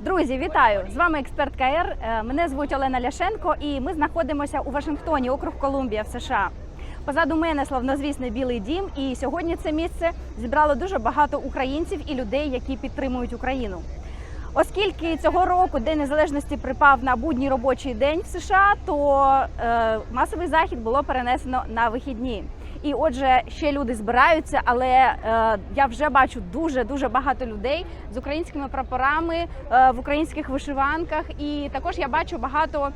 Друзі, вітаю! З вами Експерт-КР. Мене звуть Олена Ляшенко і ми знаходимося у Вашингтоні, округ Колумбія в США. Позаду мене славнозвісний Білий дім, і сьогодні це місце зібрало дуже багато українців і людей, які підтримують Україну. Оскільки цього року День Незалежності припав на будній робочий день в США, то масовий захід було перенесено на вихідні. І отже, ще люди збираються, але я вже бачу дуже багато людей з українськими прапорами, в українських вишиванках. І також я бачу багато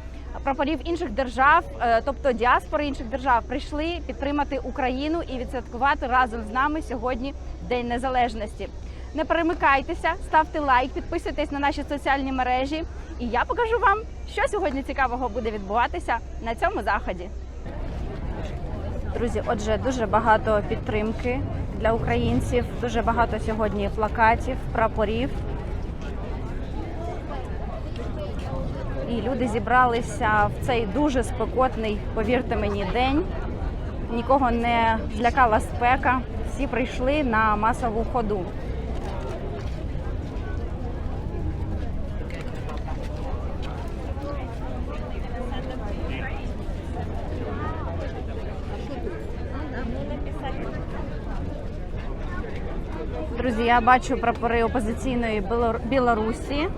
прапорів інших держав, тобто діаспори інших держав, прийшли підтримати Україну і відсвяткувати разом з нами сьогодні День Незалежності. Не перемикайтеся, ставте лайк, підписуйтесь на наші соціальні мережі. І я покажу вам, що сьогодні цікавого буде відбуватися на цьому заході. Друзі, отже, дуже багато підтримки для українців, дуже багато сьогодні плакатів, прапорів. І люди зібралися в цей дуже спекотний, повірте мені, день. Нікого не злякала спека, всі прийшли на масову ходу. Друзі, я бачу прапори опозиційної Білорусі.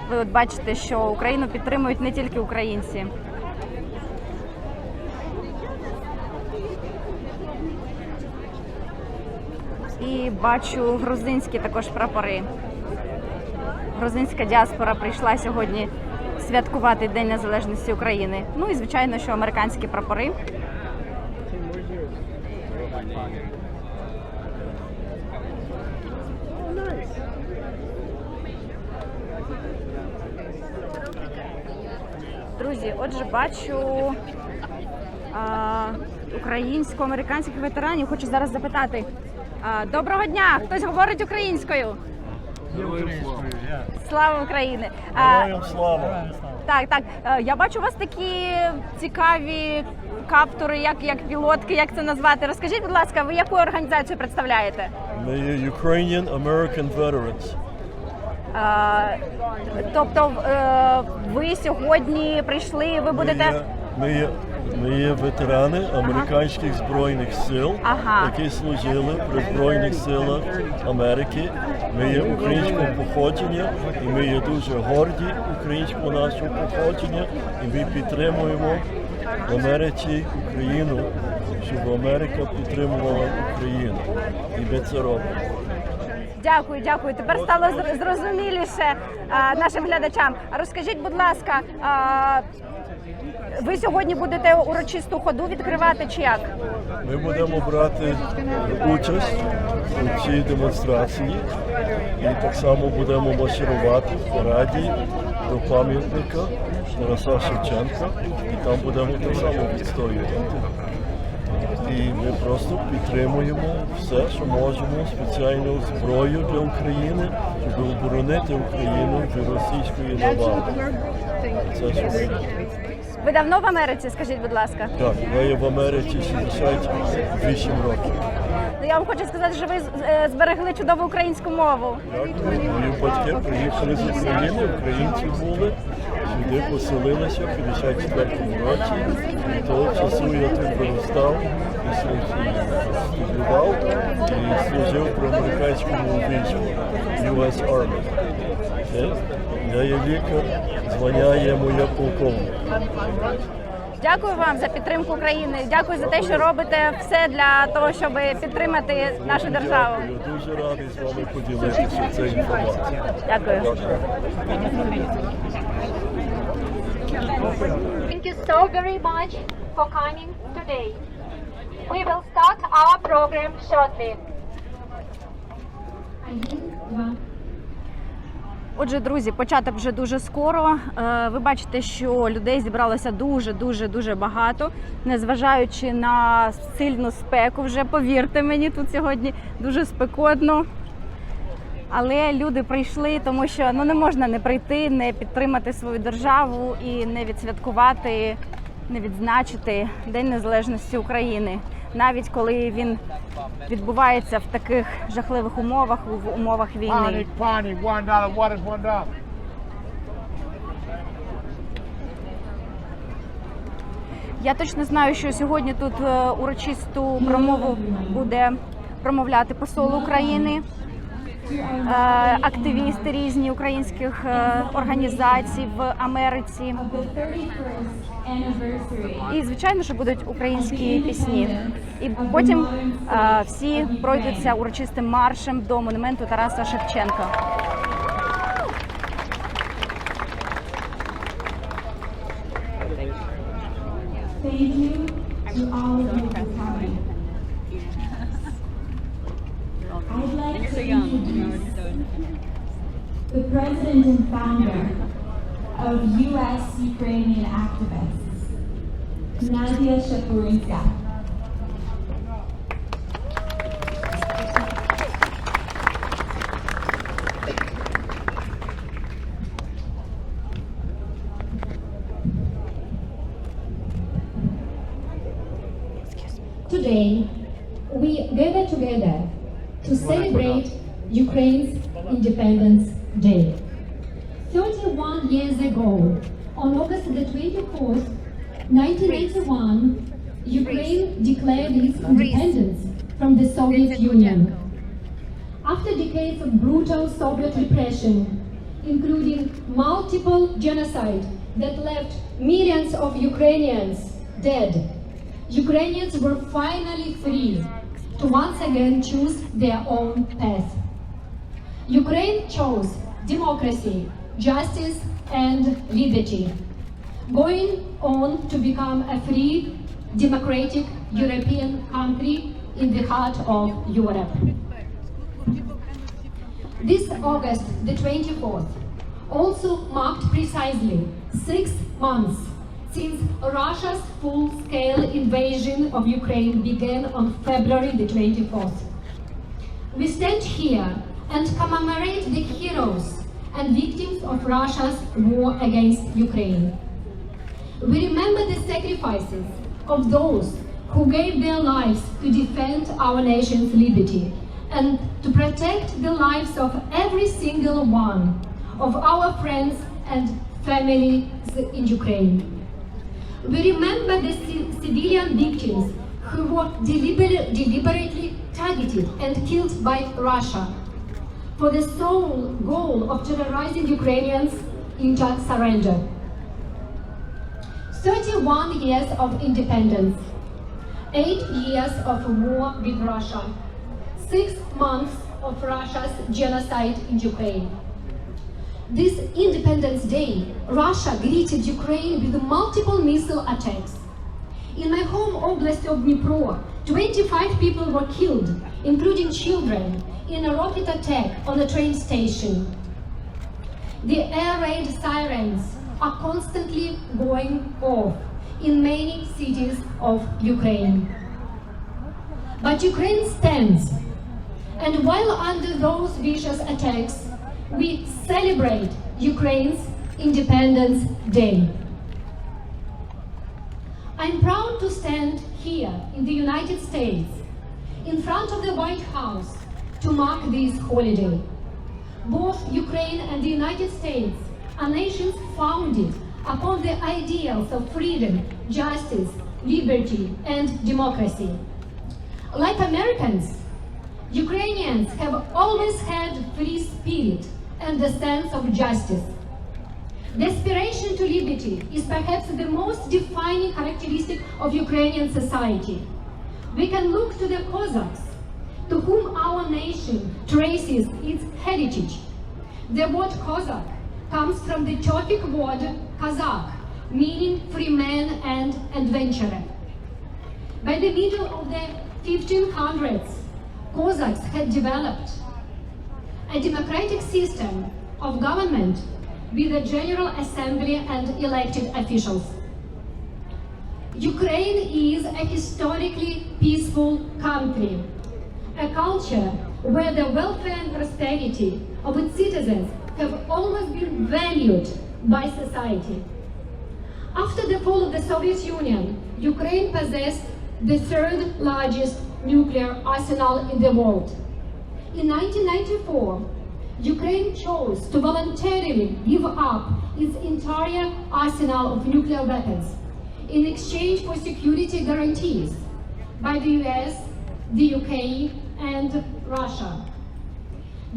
Ви от бачите, що Україну підтримують не тільки українці. І бачу грузинські також прапори. Грузинська діаспора прийшла сьогодні святкувати День Незалежності України. Ну і, звичайно, що американські прапори. Друзі, отже, бачу українсько-американських ветеранів. Хочу зараз запитати. Доброго дня! Хтось говорить українською? Слава Україні! Героям слава! Так. Я бачу у вас такі цікаві каптури, як пілотки, як це назвати. Розкажіть, будь ласка, ви яку організацію представляєте? Ми є Ukrainian American Veterans. Тобто ви сьогодні прийшли, ви будете... Ми є ветерани американських збройних сил, які служили при Збройних силах Америки. Ми є українського походження, і ми є дуже горді українського нашого походження, і ми підтримуємо в Америці Україну, щоб Америка підтримувала Україну. І ми це робимо. Дякую. Тепер стало зрозуміліше нашим глядачам. А розкажіть, будь ласка, ви сьогодні будете урочисту ходу відкривати чи як? Ми будемо брати участь у цій демонстрації і так само будемо марширувати в параді до пам'ятника Тараса Шевченка, і там будемо так само відстоювати. І ми просто підтримуємо все, що можемо, спеціальну зброю для України, щоб оборонити Україну від російської навали. Це що ми. Ви давно в Америці, скажіть, будь ласка? Так, я є в Америці 68 років. Я вам хочу сказати, що ви зберегли чудову українську мову. Дякую. Мої батьки приїхали з України, українці були, сюди поселилися в 54-му році. Від того часу я тут виростав і служив, і служив при американському війську, US Army. Я є лікар, звання є моє полковник. Дякую вам за підтримку України. Дякую за те, що робите все для того, щоб підтримати нашу державу. Я дуже радий з вами поділитися цією інформацією. Дякую. Thank you so very much for coming today. We will start our program shortly. Отже, друзі, початок вже дуже скоро. Ви бачите, що людей зібралося дуже багато, незважаючи на сильну спеку вже, повірте мені, тут сьогодні дуже спекотно. Але люди прийшли, тому що не можна не прийти, не підтримати свою державу і не відсвяткувати, не відзначити День Незалежності України. навіть коли він відбувається в таких жахливих умовах, в умовах війни. $1. Я точно знаю, що сьогодні тут урочисту промову буде промовляти посол України, активісти різні українських організацій в Америці. І, звичайно, що будуть українські пісні. І потім всі пройдуться урочистим маршем до монументу Тараса Шевченка. Thank you to all of you for coming. I'd like to introduce the president and founder of U.S. Ukrainian activists, Nadia Shapurinska. Today, we gather together to celebrate Ukraine's Independence Day. 31 years ago, on August the 24th, 1991, Ukraine declared its independence from the Soviet Union. After decades of brutal Soviet repression, including multiple genocide that left millions of Ukrainians dead, Ukrainians were finally free to once again choose their own path. Ukraine chose democracy, justice, and liberty, going on to become a free, democratic European country in the heart of Europe. This August the 24th also marked precisely 6 months since Russia's full-scale invasion of Ukraine began on February the 24th. We stand here and commemorate the heroes and victims of Russia's war against Ukraine. We remember the sacrifices of those who gave their lives to defend our nation's liberty and to protect the lives of every single one of our friends and families in Ukraine. We remember the civilian victims who were deliberately targeted and killed by Russia for the sole goal of terrorizing Ukrainians into surrender. 31 years of independence, 8 years of war with Russia, 6 months of Russia's genocide in Ukraine. This Independence Day, Russia greeted Ukraine with multiple missile attacks. In my home oblast of Dnipro, 25 people were killed, including children, in a rocket attack on a train station. The air raid sirens are constantly going off in many cities of Ukraine. But Ukraine stands, and while under those vicious attacks, we celebrate Ukraine's Independence Day. I'm proud to stand here in the United States, in front of the White House, to mark this holiday. Both Ukraine and the United States are nations founded upon the ideals of freedom, justice, liberty, and democracy. Like Americans, Ukrainians have always had free spirit and a sense of justice. The aspiration to liberty is perhaps the most defining characteristic of Ukrainian society. We can look to the Cossacks, to whom our nation traces its heritage. The word Cossack comes from the Turkic word Kazakh, meaning free man and adventurer. By the middle of the 1500s, Cossacks had developed a democratic system of government with a general assembly and elected officials. Ukraine is a historically peaceful country, a culture where the welfare and prosperity of its citizens have always been valued by society. After the fall of the Soviet Union, Ukraine possessed the third largest nuclear arsenal in the world. In 1994, Ukraine chose to voluntarily give up its entire arsenal of nuclear weapons in exchange for security guarantees by the US, the UK, and Russia,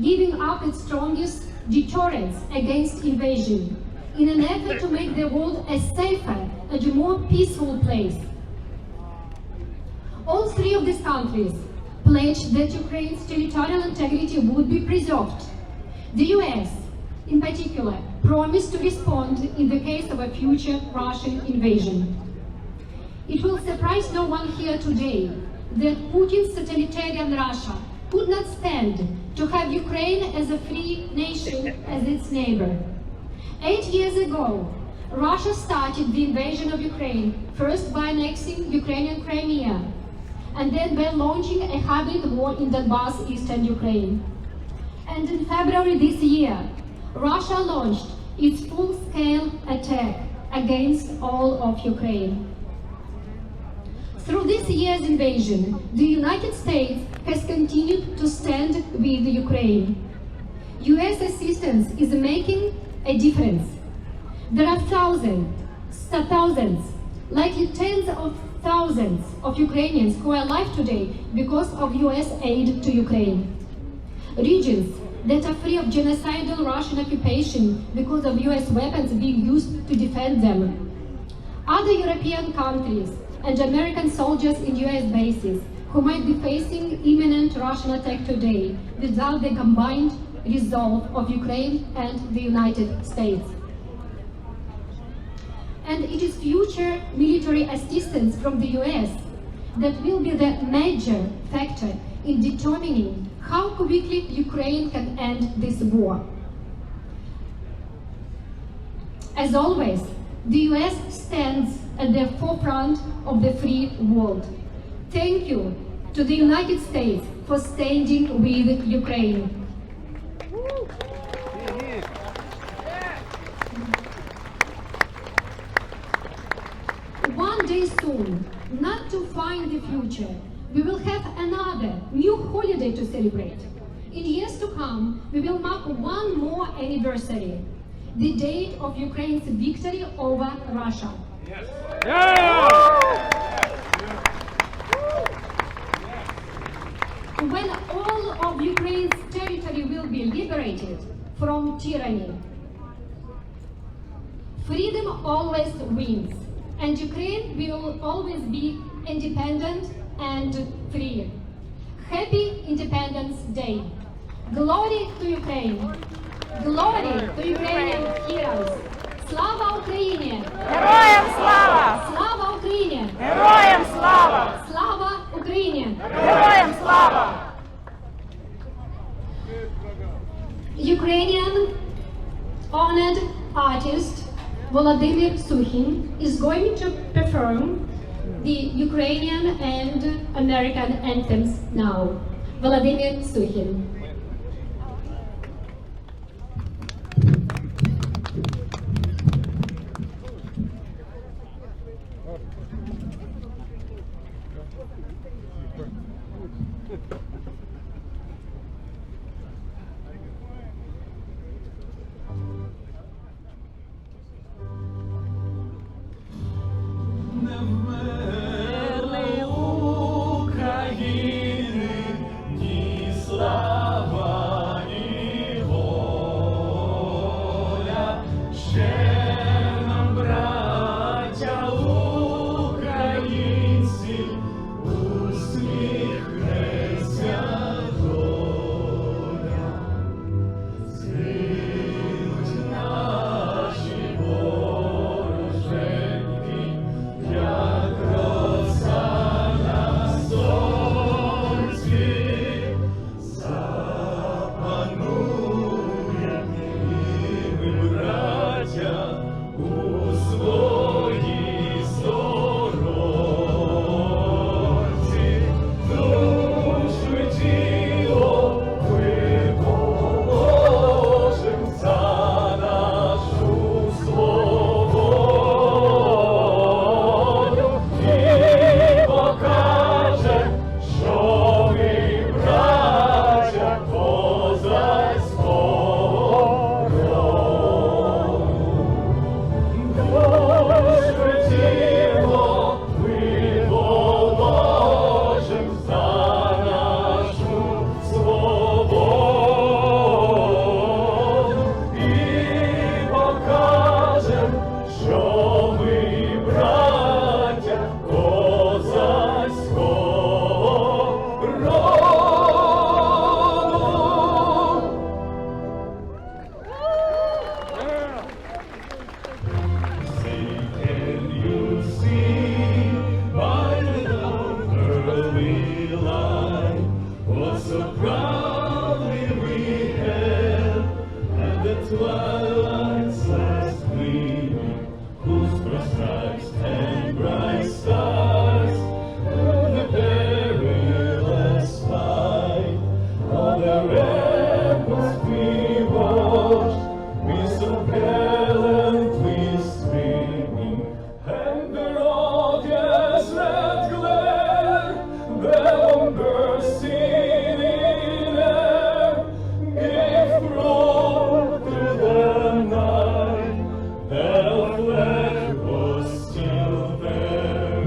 giving up its strongest deterrence against invasion in an effort to make the world a safer and a more peaceful place. All three of these countries pledged that Ukraine's territorial integrity would be preserved. The US, in particular, promised to respond in the case of a future Russian invasion. It will surprise no one here today that Putin's totalitarian Russia could not stand to have Ukraine as a free nation as its neighbor. 8 years ago, Russia started the invasion of Ukraine, first by annexing Ukrainian Crimea, and then by launching a hybrid war in Donbass, eastern Ukraine. And in February this year, Russia launched its full-scale attack against all of Ukraine. Through this year's invasion, the United States has continued to stand with Ukraine. US assistance is making a difference. There are thousands, likely tens of thousands of Ukrainians who are alive today because of US aid to Ukraine. Regions that are free of genocidal Russian occupation because of US weapons being used to defend them. Other European countries and American soldiers in US bases who might be facing imminent Russian attack today without the combined resolve of Ukraine and the United States. And it is future military assistance from the US that will be the major factor in determining how quickly Ukraine can end this war. As always, the US stands at the forefront of the free world. Thank you to the United States for standing with Ukraine. One day soon, not too far in the future, we will have another new holiday to celebrate. In years to come, we will mark one more anniversary, the date of Ukraine's victory over Russia. Yes. Yeah! When all of Ukraine's territory will be liberated from tyranny. Freedom always wins, and Ukraine will always be independent and free. Happy Independence Day. Glory to Ukraine. Glory to Ukrainian heroes. Слава Україні! Героям слава! Слава Україні! Героям слава! Слава Україні! Героям слава! Ukrainian honored artist Volodymyr Sukhin is going to perform the Ukrainian and American anthems now. Volodymyr Sukhin. України, ні слава. twilight starts gleaming, whose cross stripes and bright stars, through the perilous fight, all the rebels we watched, we so gallantly streaming, and the radiance red glare, the bomb bursting in air, gave proof to the night that our flag was still there.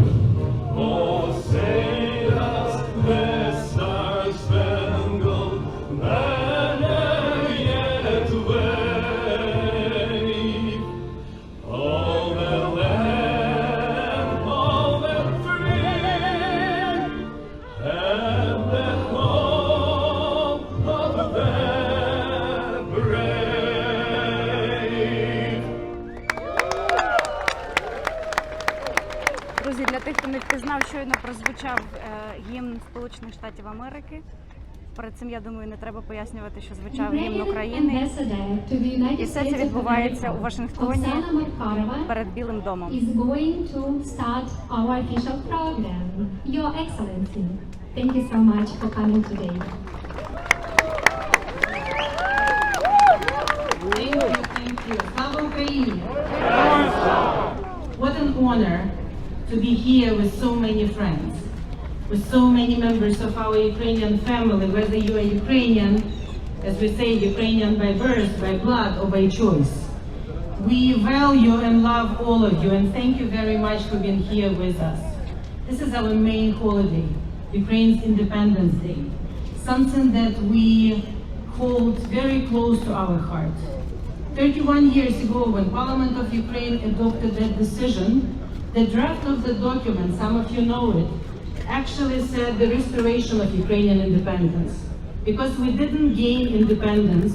Oh, say does the star-spangled banner yet wave? All the land, all the free, and the home of the brave. Друзі, для тих, хто не впізнав, щойно прозвучав гімн Сполучених Штатів Америки. Перед цим, я думаю, не треба пояснювати, що звучав гімн України. І все це відбувається у Вашингтоні Оксана Маркарова перед Білим домом. is going to start our official program. Your Excellency, thank you so much for coming today. Thank you. Слава Україні! What an honor to be here with so many friends, with so many members of our Ukrainian family, whether you are Ukrainian, as we say, Ukrainian by birth, by blood, or by choice. We value and love all of you, and thank you very much for being here with us. This is our main holiday, Ukraine's Independence Day, something that we hold very close to our heart. 31 years ago, when Parliament of Ukraine adopted that decision, the draft of the document, some of you know it, actually said the restoration of Ukrainian independence. Because we didn't gain independence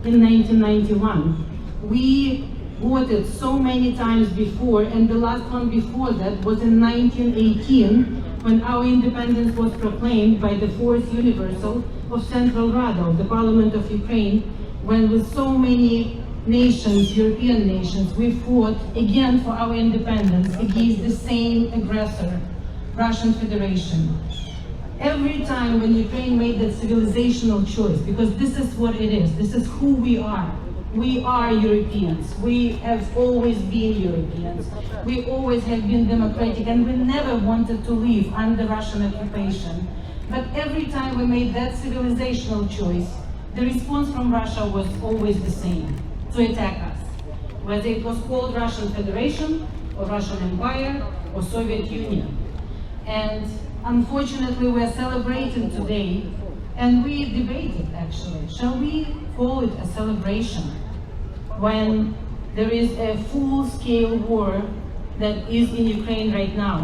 in 1991. We voted so many times before, and the last one before that was in 1918, when our independence was proclaimed by the Fourth Universal of Central Rada, of the Parliament of Ukraine, when with so many nations, European nations, we fought again for our independence against the same aggressor, Russian Federation. Every time when Ukraine made that civilizational choice, because this is what it is, this is who we are. We are Europeans. We have always been Europeans. We always have been democratic, and we never wanted to live under Russian occupation. But every time we made that civilizational choice, the response from Russia was always the same, to attack us. Whether it was called Russian Federation, or Russian Empire, or Soviet Union. And unfortunately, we are celebrating today, and we debated actually, shall we call it a celebration when there is a full-scale war that is in Ukraine right now,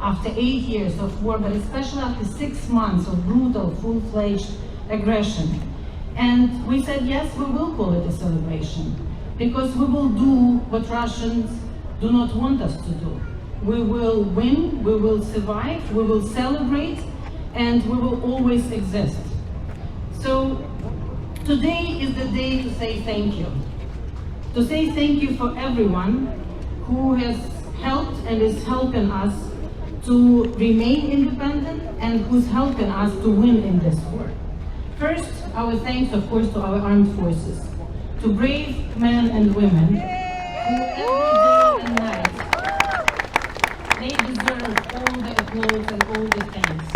after 8 years of war, but especially after 6 months of brutal, full-fledged aggression. And we said, yes, we will call it a celebration, because we will do what Russians do not want us to do. We will win, we will survive, we will celebrate, and we will always exist. So today is the day to say thank you. To say thank you for everyone who has helped and is helping us to remain independent and who's helping us to win in this war. First, our thanks, of course, to our armed forces, to brave men and women who every day and night, they deserve all the applause and all the thanks.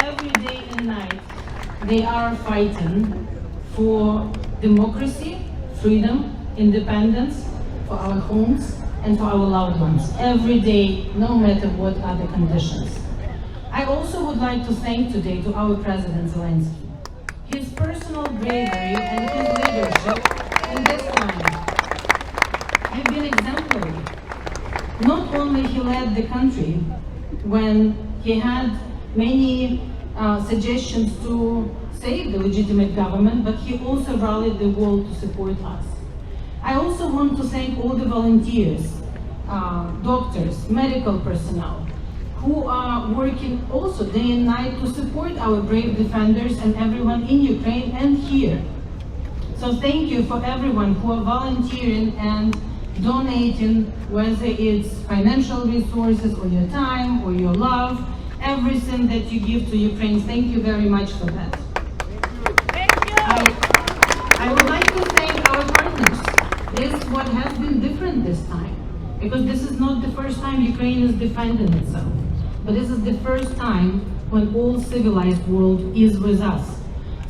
Every day and night, they are fighting for democracy, freedom, independence, for our homes, and for our loved ones. Every day, no matter what are the conditions. I also would like to thank today to our President Zelensky. His personal bravery and his leadership in this time have been exemplary. Not only he led the country when he had many suggestions to save the legitimate government, but he also rallied the world to support us. I also want to thank all the volunteers, doctors, medical personnel, who are working also day and night to support our brave defenders and everyone in Ukraine and here. So thank you for everyone who are volunteering and donating, whether it's financial resources or your time or your love, everything that you give to Ukraine. Thank you very much for that. Thank you. I would like to thank our partners. This is what has been different this time, because this is not the first time Ukraine is defending itself, but this is the first time when all civilized world is with us.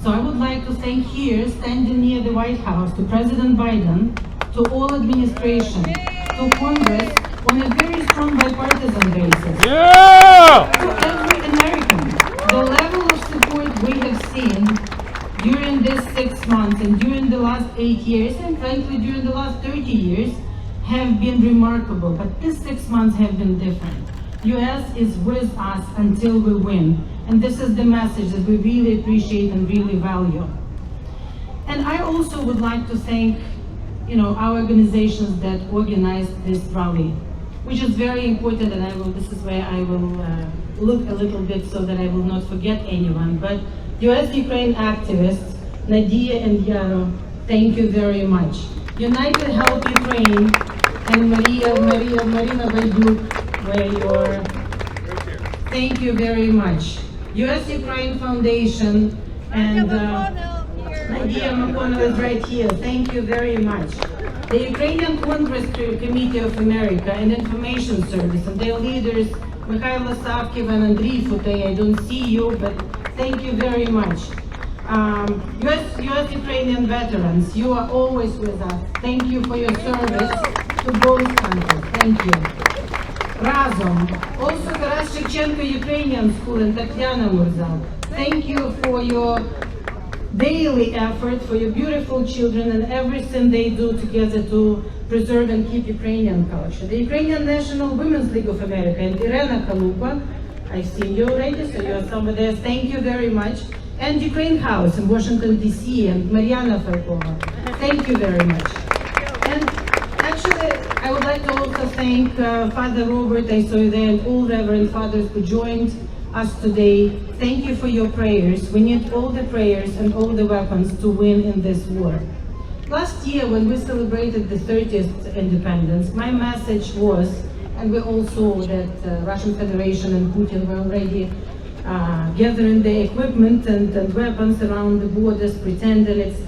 So I would like to thank here, standing near the White House, to President Biden, to all administration, to Congress, on a very strong bipartisan basis. Yeah! To every American, the level of support we have seen during this 6 months and during the last 8 years, and frankly during the last 30 years, have been remarkable. But these 6 months have been different. US is with us until we win. And this is the message that we really appreciate and really value. And I also would like to thank, our organizations that organized this rally, which is very important, and this is where I will look a little bit so that I will not forget anyone. But US-Ukraine activists, Nadia and Yaro, thank you very much. United Help Ukraine and Marina Vajduk, where you're, thank you very much. US-Ukraine Foundation and Nadia McConnell is right here. Thank you very much. The Ukrainian Congress Committee of America and Information Service and their leaders, Mikhailo Savkiv and Andriy Futay, I don't see you, but thank you very much. US-Ukrainian veterans, you are always with us. Thank you for your service to both countries. Thank you. Razom, also Taras Shevchenko Ukrainian School and Tatiana Murzal. Thank you for your daily effort, for your beautiful children and everything they do together to preserve and keep Ukrainian culture. The Ukrainian National Women's League of America and Irena Kalupa, I've seen you already, so you are somewhere there. Thank you very much. And Ukraine House in Washington, D.C. and Mariana Farkova. Thank you very much. And actually, I would like to also thank Father Robert, I saw you there, and all Reverend Fathers who joined us today. Thank you for your prayers. We need all the prayers and all the weapons to win in this war. Last year, when we celebrated the 30th independence, my message was, and we all saw that Russian Federation and Putin were already gathering their equipment and weapons around the borders, pretending it's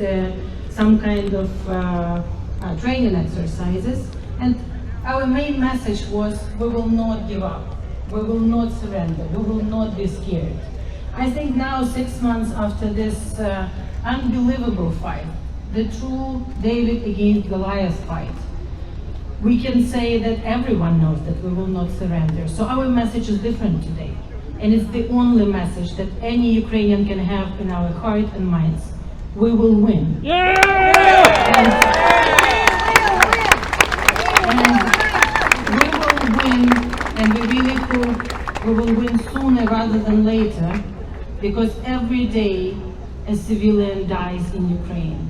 some kind of training exercises. And our main message was, we will not give up. We will not surrender. We will not be scared. I think now, 6 months after this unbelievable fight, the true David against Goliath fight, we can say that everyone knows that we will not surrender. So our message is different today. And it's the only message that any Ukrainian can have in our heart and minds. We will win. Yeah! And we will win, and we really hope we will win sooner rather than later, because every day a civilian dies in Ukraine.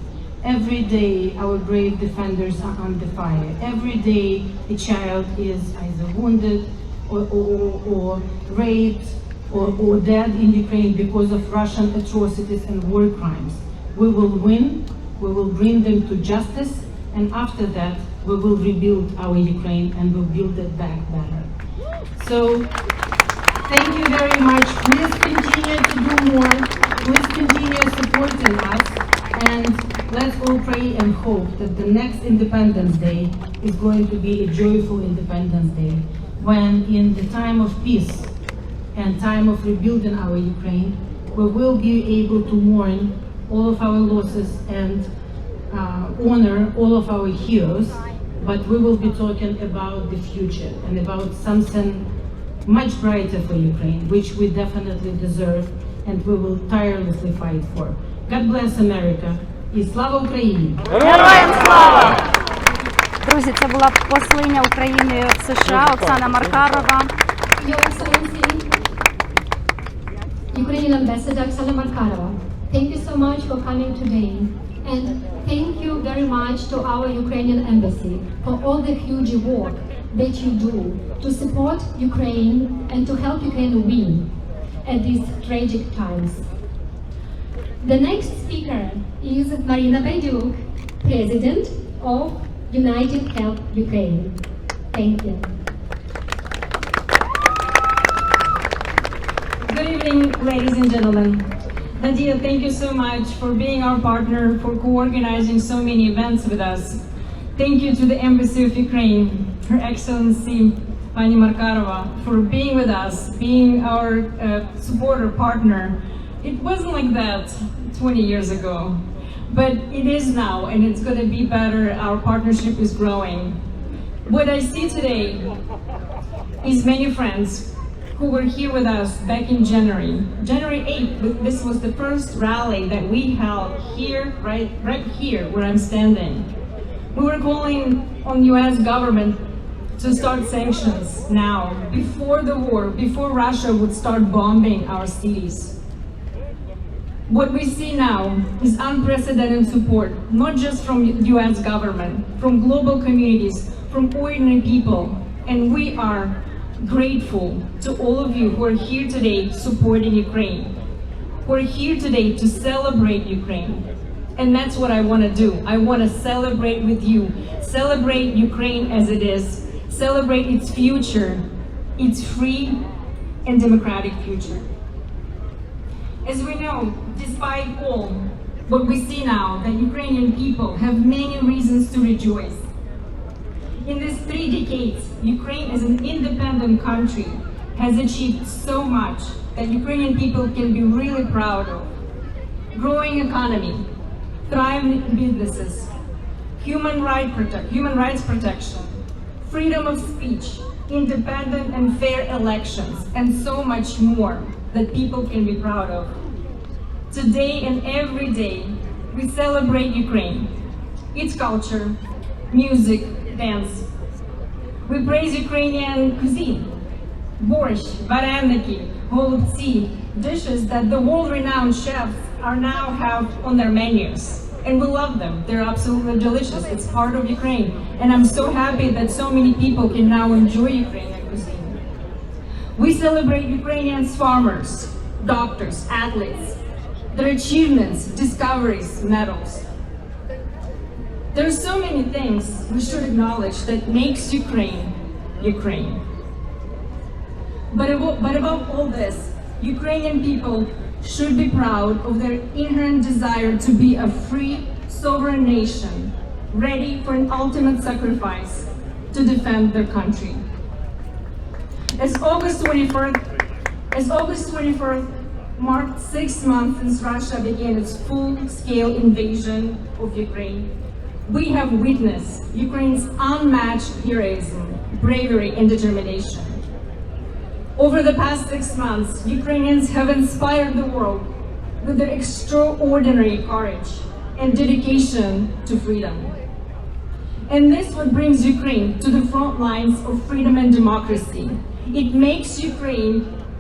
Every day our brave defenders are under fire. Every day a child is either wounded or raped or dead in Ukraine because of Russian atrocities and war crimes. We will win, we will bring them to justice, and after that we will rebuild our Ukraine and we'll build it back better. So thank you very much. Please continue to do more. Please continue supporting us, and let's all pray and hope that the next Independence Day is going to be a joyful Independence Day, when in the time of peace and time of rebuilding our Ukraine, we will be able to mourn all of our losses and honor all of our heroes, but we will be talking about the future and about something much brighter for Ukraine, which we definitely deserve and we will tirelessly fight for. God bless America. І слава Україні! Героям слава! Друзі, це була послиня України в США Оксана Маркарова. Your Excellency, Ukrainian Ambassador Oksana Markarova, thank you so much for coming today. And thank you very much to our Ukrainian embassy for all the huge work that you do to support Ukraine and to help Ukraine win at these tragic times. The next speaker is Marina Bayduk, President of United Help Ukraine. Thank you. Good evening, ladies and gentlemen. Nadia, thank you so much for being our partner, for co-organizing so many events with us. Thank you to the Embassy of Ukraine, Her Excellency Pani Markarova, for being with us, being our supporter, partner. It wasn't like that 20 years ago, but it is now, and it's going to be better. Our partnership is growing. What I see today is many friends who were here with us back in January. January 8th, this was the first rally that we held here, right here where I'm standing. We were calling on US government to start sanctions now, before the war, before Russia would start bombing our cities. What we see now is unprecedented support, not just from US government, from global communities, from ordinary people, and we are grateful to all of you who are here today supporting Ukraine, who are here today to celebrate Ukraine. And that's what I want to do. I want to celebrate with you, celebrate Ukraine as it is, celebrate its future, its free and democratic future. As we know, despite all what we see now, that Ukrainian people have many reasons to rejoice. In these 3 decades, Ukraine as an independent country has achieved so much that Ukrainian people can be really proud of. Growing economy, thriving businesses, human rights protection, freedom of speech, independent and fair elections, and so much more that people can be proud of. Today and every day, we celebrate Ukraine, its culture, music, dance. We praise Ukrainian cuisine, borscht, vareniki, голубці, dishes that the world-renowned chefs are now have on their menus. And we love them. They're absolutely delicious. It's part of Ukraine. And I'm so happy that so many people can now enjoy Ukrainian cuisine. We celebrate Ukrainian farmers, doctors, athletes, their achievements, discoveries, medals. There are so many things we should acknowledge that makes Ukraine, Ukraine. But above all this, Ukrainian people should be proud of their inherent desire to be a free, sovereign nation, ready for an ultimate sacrifice to defend their country. As August 24th marked 6 months since Russia began its full-scale invasion of Ukraine, we have witnessed Ukraine's unmatched heroism, bravery, and determination. Over the past 6 months, Ukrainians have inspired the world with their extraordinary courage and dedication to freedom. And this is what brings Ukraine to the front lines of freedom and democracy. It makes Ukraine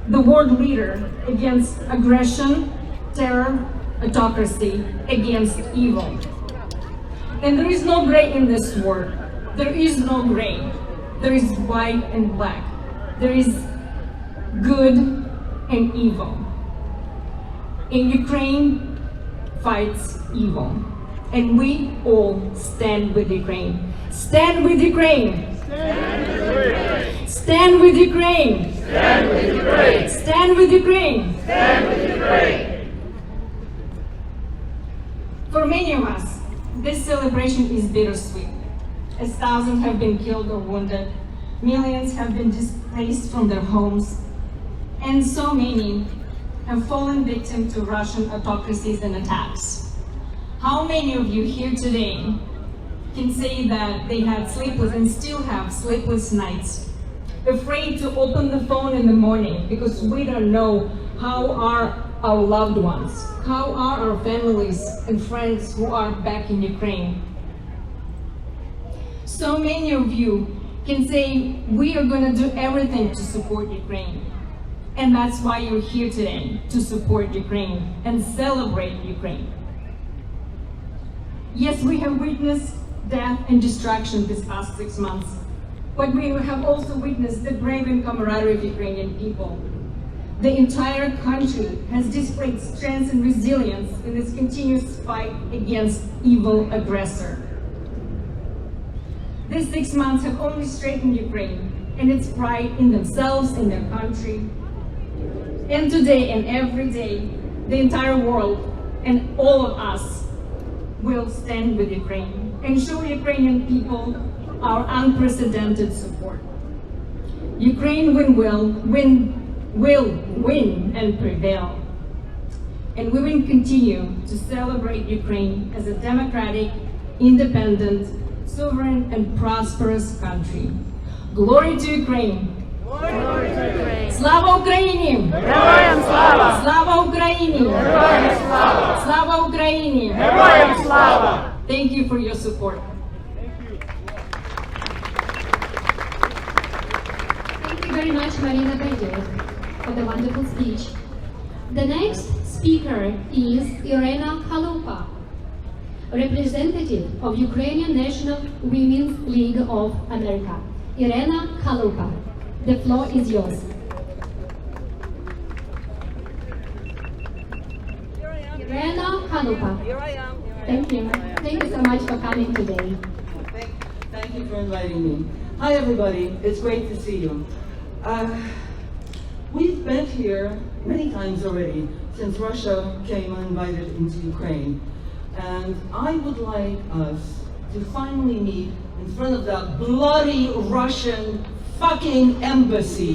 the world leader against aggression, terror, autocracy, against evil. And there is no gray in this war. There is no gray. There is white and black. There is good and evil. And Ukraine fights evil. And we all stand with Ukraine. Stand with Ukraine! Stand with Ukraine! Stand with Ukraine! Stand with Ukraine! Stand with Ukraine! For many of us, this celebration is bittersweet, as thousands have been killed or wounded, millions have been displaced from their homes, and so many have fallen victim to Russian autocracies and attacks. How many of you here today can say that they had sleepless and still have sleepless nights, afraid to open the phone in the morning because we don't know how are our loved ones, how are our families and friends who are back in Ukraine? So many of you can say we are going to do everything to support Ukraine. And that's why you're here today, to support Ukraine and celebrate Ukraine. Yes, we have witnessed death and destruction this past 6 months, but we have also witnessed the brave and camaraderie of Ukrainian people. The entire country has displayed strength and resilience in its continuous fight against evil aggressor. These 6 months have only strengthened Ukraine and its pride in themselves and their country. And today and every day, the entire world and all of us will stand with Ukraine and show Ukrainian people our unprecedented support. Ukraine will win and prevail. And we will continue to celebrate Ukraine as a democratic, independent, sovereign and prosperous country. Glory to Ukraine! Glory to Ukraine! Слава Україні! Героям слава! Слава Україні! Героям слава! Слава Україні! Героям слава! Thank you for your support. Thank you very much, Marina David, for the wonderful speech. The next speaker is Irena Kalupa, representative of Ukrainian National Women's League of America. Irena Kalupa, the floor is yours. Irena Kalupa. Here I am. Thank you. Thank you so much for coming today. Thank you for inviting me. Hi, everybody. It's great to see you. We've been here many times already since Russia came and invaded into Ukraine. And I would like us to finally meet in front of that bloody Russian fucking embassy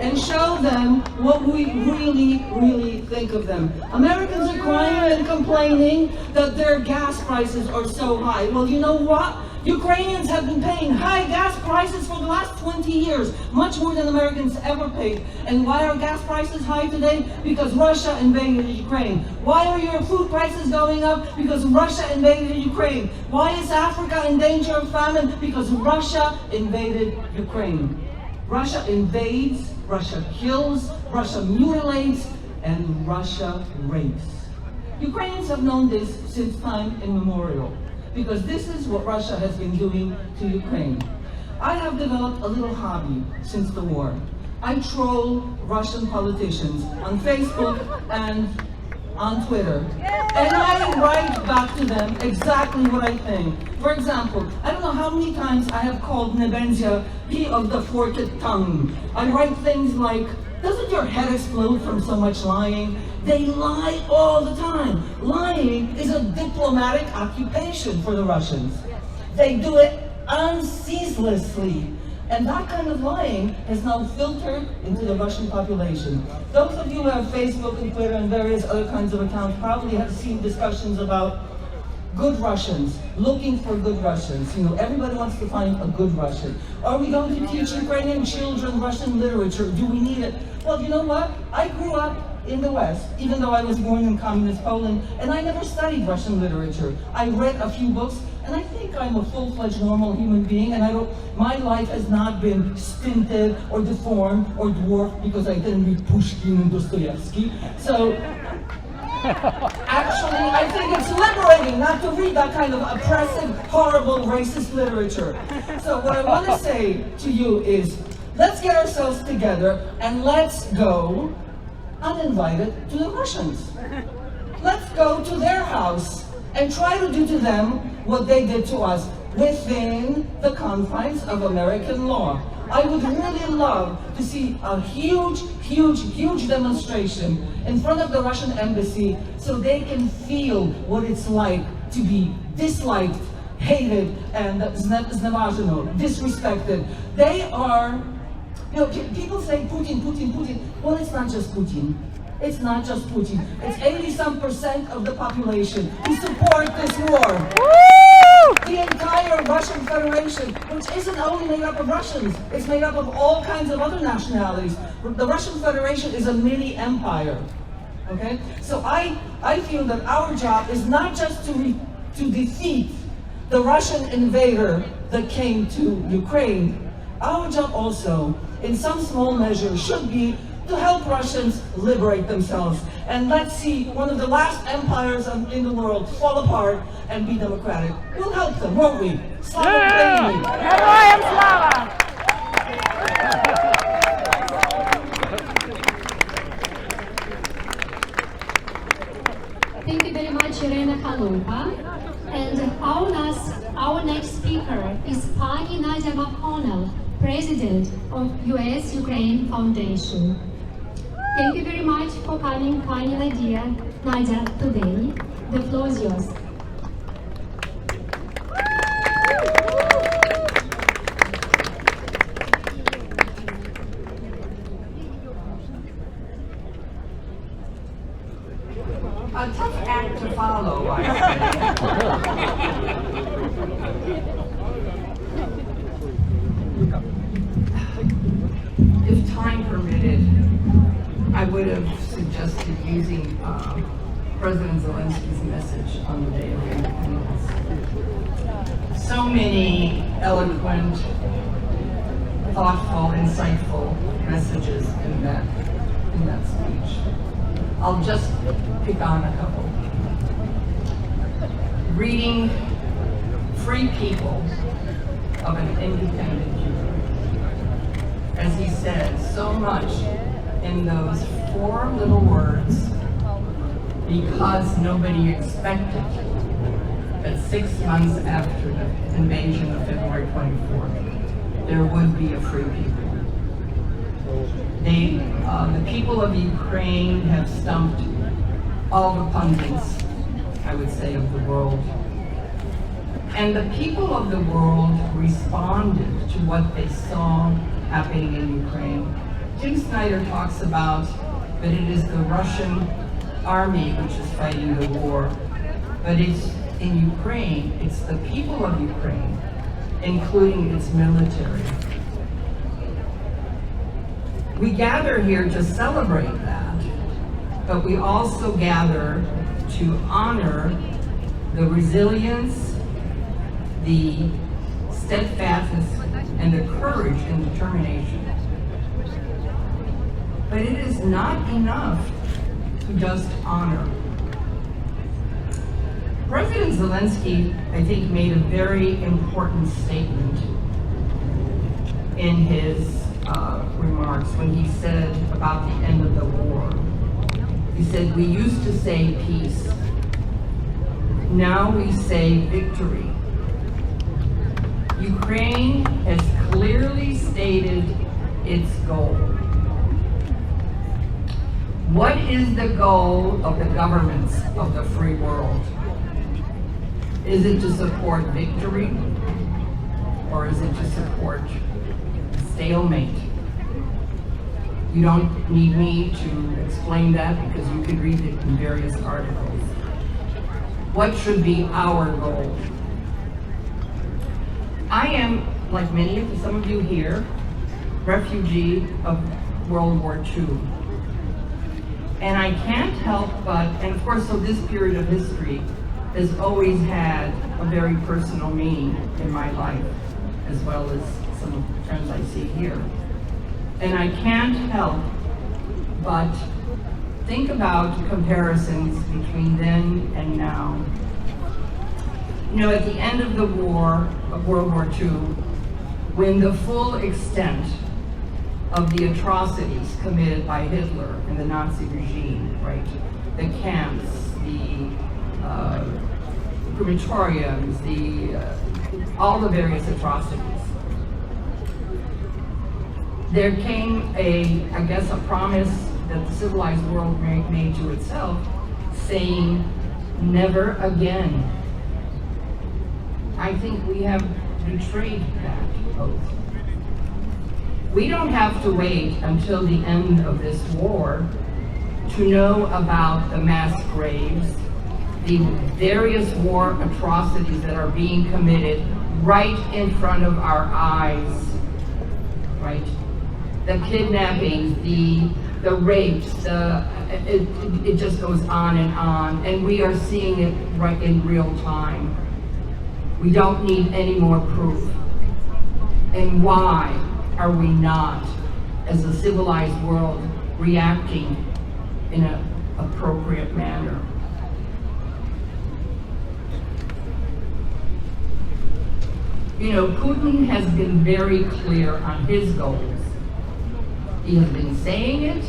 and show them what we really think of them. Americans are crying and complaining that their gas prices are so high. Well, you know what? Ukrainians have been paying high gas prices for the last 20 years, much more than Americans ever paid. And why are gas prices high today? Because Russia invaded Ukraine. Why are your food prices going up? Because Russia invaded Ukraine. Why is Africa in danger of famine? Because Russia invaded Ukraine. Russia invades, Russia kills, Russia mutilates, and Russia rapes. Ukrainians have known this since time immemorial, because this is what Russia has been doing to Ukraine. I have developed a little hobby since the war. I troll Russian politicians on Facebook and on Twitter. And I write back to them exactly what I think. For example, I don't know how many times I have called Nebenzia he of the forked tongue. I write things like, doesn't your head explode from so much lying? They lie all the time. Lying is a diplomatic occupation for the Russians. They do it unceaselessly. And that kind of lying has now filtered into the Russian population. Those of you who have Facebook and Twitter and various other kinds of accounts probably have seen discussions about good Russians, looking for good Russians. You know, everybody wants to find a good Russian. Are we going to teach Ukrainian children Russian literature? Do we need it? Well, you know what? I grew up in the West, even though I was born in communist Poland, and I never studied Russian literature. I read a few books, and I think I'm a full-fledged normal human being, and my life has not been stinted or deformed or dwarfed because I didn't read Pushkin and Dostoevsky. So, actually, I think it's liberating not to read that kind of oppressive, horrible, racist literature. So what I want to say to you is, let's get ourselves together and let's go uninvited to the Russians. Let's go to their house and try to do to them what they did to us within the confines of American law. I would really love to see a huge demonstration in front of the Russian embassy so they can feel what it's like to be disliked, hated, and disrespected. They are, you know, people say Putin. Well, it's not just Putin. It's not just Putin. It's 80-some% of the population who support this war. The entire Russian Federation, which isn't only made up of Russians, it's made up of all kinds of other nationalities. The Russian Federation is a mini empire. Okay? So I feel that our job is not just to defeat the Russian invader that came to Ukraine. Our job also, in some small measure, should be to help Russians liberate themselves. And let's see one of the last empires in the world fall apart and be democratic. We'll help them, won't we? Slava Ukraini! Героям слава! much, Irina Kalupa. And our next speaker is Pani Nadia McConnell, President of US-Ukraine Foundation. Thank you very much for coming, Pani Nadia, today. The floor is yours. A tough act to follow, I say. If time permitted, I would have suggested using President Zelensky's message on the Day of Independence. So many eloquent, thoughtful, insightful messages in that speech. I'll just pick on a couple. Reading Free People of an Independent Cuba. As he said, so much in those 4 little words, because nobody expected that 6 months after the invasion of February 24th, there would be a free people. The people of Ukraine have stumped all the pundits, I would say, of the world. And the people of the world responded to what they saw happening in Ukraine. Jim Snyder talks about that it is the Russian army which is fighting the war, but it's in Ukraine, it's the people of Ukraine, including its military. We gather here to celebrate that, but we also gather to honor the resilience, the steadfastness, and the courage and determination. But it is not enough to just honor. President Zelensky, I think, made a very important statement in his remarks when he said about the end of the war. He said, we used to say peace. Now we say victory. Ukraine has clearly stated its goal. What is the goal of the governments of the free world? Is it to support victory, or is it to support stalemate? You don't need me to explain that because you can read it in various articles. What should be our goal? I am, like some of you here, refugee of World War II. And I can't help but, and of course, so this period of history has always had a very personal meaning in my life, as well as some of the friends I see here. And I can't help but think about comparisons between then and now. You know, at the end of the war, of World War II, when the full extent of the atrocities committed by Hitler and the Nazi regime, right? The camps, the crematoriums, all the various atrocities. There came I guess a promise that the civilized world made to itself, saying, never again. I think we have betrayed that oath. We don't have to wait until the end of this war to know about the mass graves, the various war atrocities that are being committed right in front of our eyes, right? The kidnappings, the rapes, it just goes on, and we are seeing it right in real time. We don't need any more proof. And why are we not, as a civilized world, reacting in an appropriate manner? You know, Putin has been very clear on his goals. He has been saying it,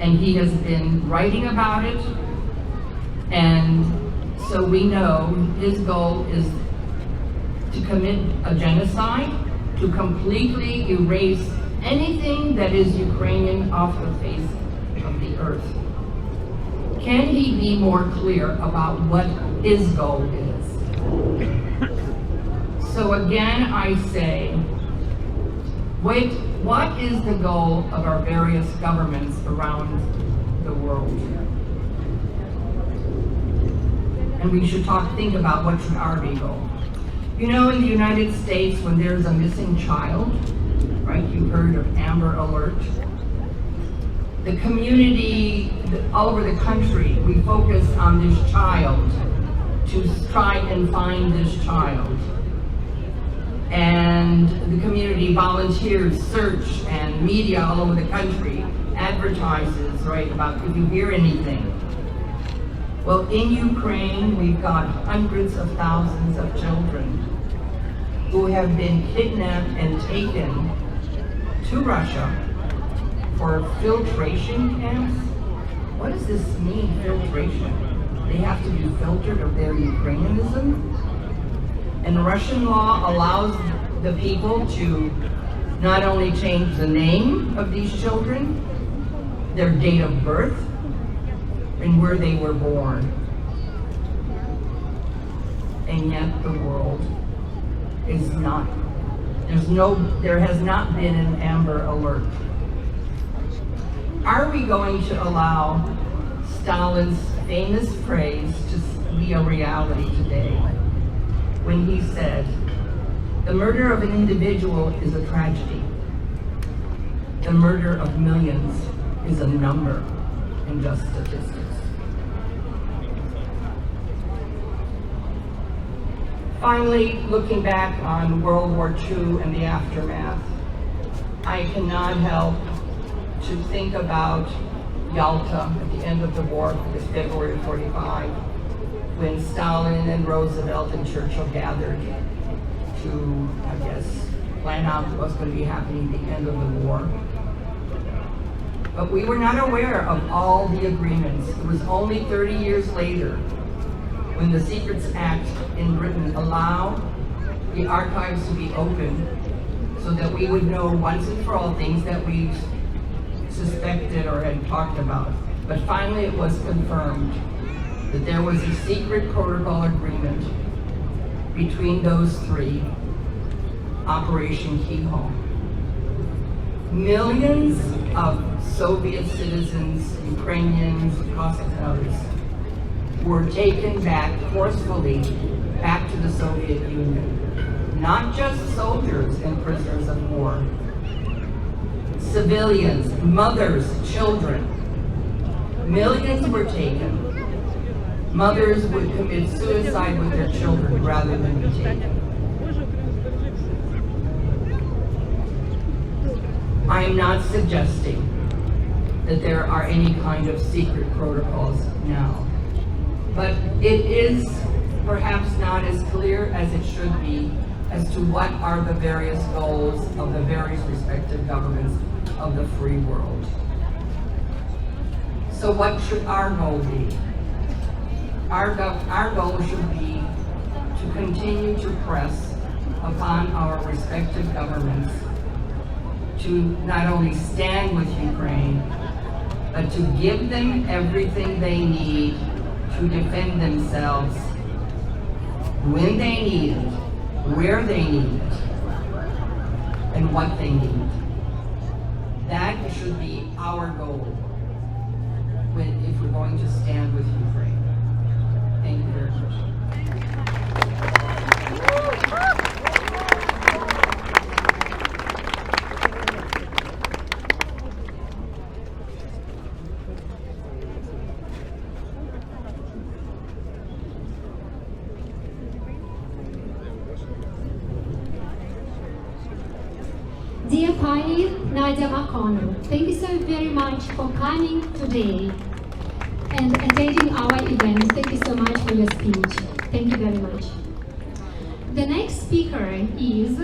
and he has been writing about it, And so we know his goal is to commit a genocide, to completely erase anything that is Ukrainian off the face of the earth. Can he be more clear about what his goal is? So again, I say, wait, what is the goal of our various governments around the world? And we should think about what should our be goal. You know, in the United States, when there's a missing child, right, you've heard of Amber Alert. The community, all over the country, we focus on this child to try and find this child. And the community volunteers, search, and media all over the country advertises, right, about if you hear anything. Well, in Ukraine, we've got hundreds of thousands of children who have been kidnapped and taken to Russia for filtration camps. What does this mean, filtration? They have to be filtered of their Ukrainianism? And Russian law allows the people to not only change the name of these children, their date of birth, and where they were born. And yet the world is not, there has not been an Amber Alert. Are we going to allow Stalin's famous phrase to be a reality today? When he said, the murder of an individual is a tragedy. The murder of millions is a number and just statistics. Finally, looking back on World War II and the aftermath, I cannot help to think about Yalta at the end of the war, this February 45, when Stalin and Roosevelt and Churchill gathered to, I guess, plan out what's going to be happening at the end of the war. But we were not aware of all the agreements. It was only 30 years later when the Secrets Act in Britain allowed the archives to be open so that we would know once and for all things that we suspected or had talked about. But finally it was confirmed that there was a secret protocol agreement between those three, Operation Keyhole. Millions of Soviet citizens, Ukrainians, Cossacks, and others, were taken back forcefully back to the Soviet Union. Not just soldiers and prisoners of war. Civilians, mothers, children. Millions were taken. Mothers would commit suicide with their children rather than be taken. I am not suggesting that there are any kind of secret protocols now. But it is perhaps not as clear as it should be as to what are the various goals of the various respective governments of the free world. So what should our goal be? Our goal should be to continue to press upon our respective governments to not only stand with Ukraine, but to give them everything they need to defend themselves when they need it, where they need it, and what they need. That should be our goal if we're going to stand with Ukraine. Thank you very much. Dear Pani Nadia Makonu, thank you so very much for coming today and attending our event. Thank you so much for your speech. Thank you very much. The next speaker is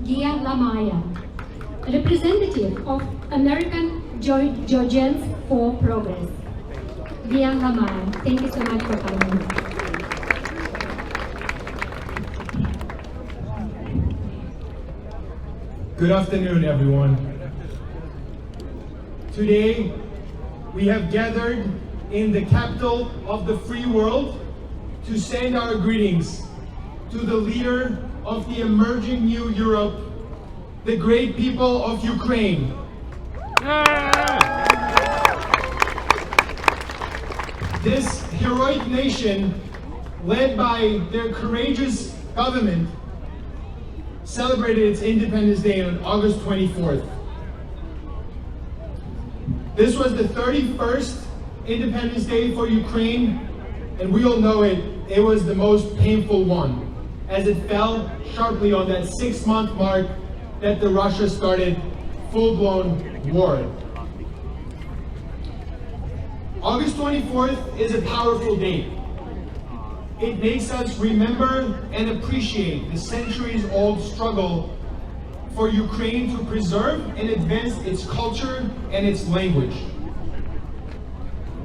Gia Lamaya, representative of American Georgians for Progress. via Hamal. Thank you so much for coming. Good afternoon, everyone. Today, we have gathered in the capital of the free world to send our greetings to the leader of the emerging new Europe, the great people of Ukraine. This heroic nation, led by their courageous government, celebrated its Independence Day on August 24th. This was the 31st Independence Day for Ukraine, and we all know it was the most painful one, as it fell sharply on that 6-month mark that Russia started full-blown war. August 24th is a powerful date. It makes us remember and appreciate the centuries-old struggle for Ukraine to preserve and advance its culture and its language.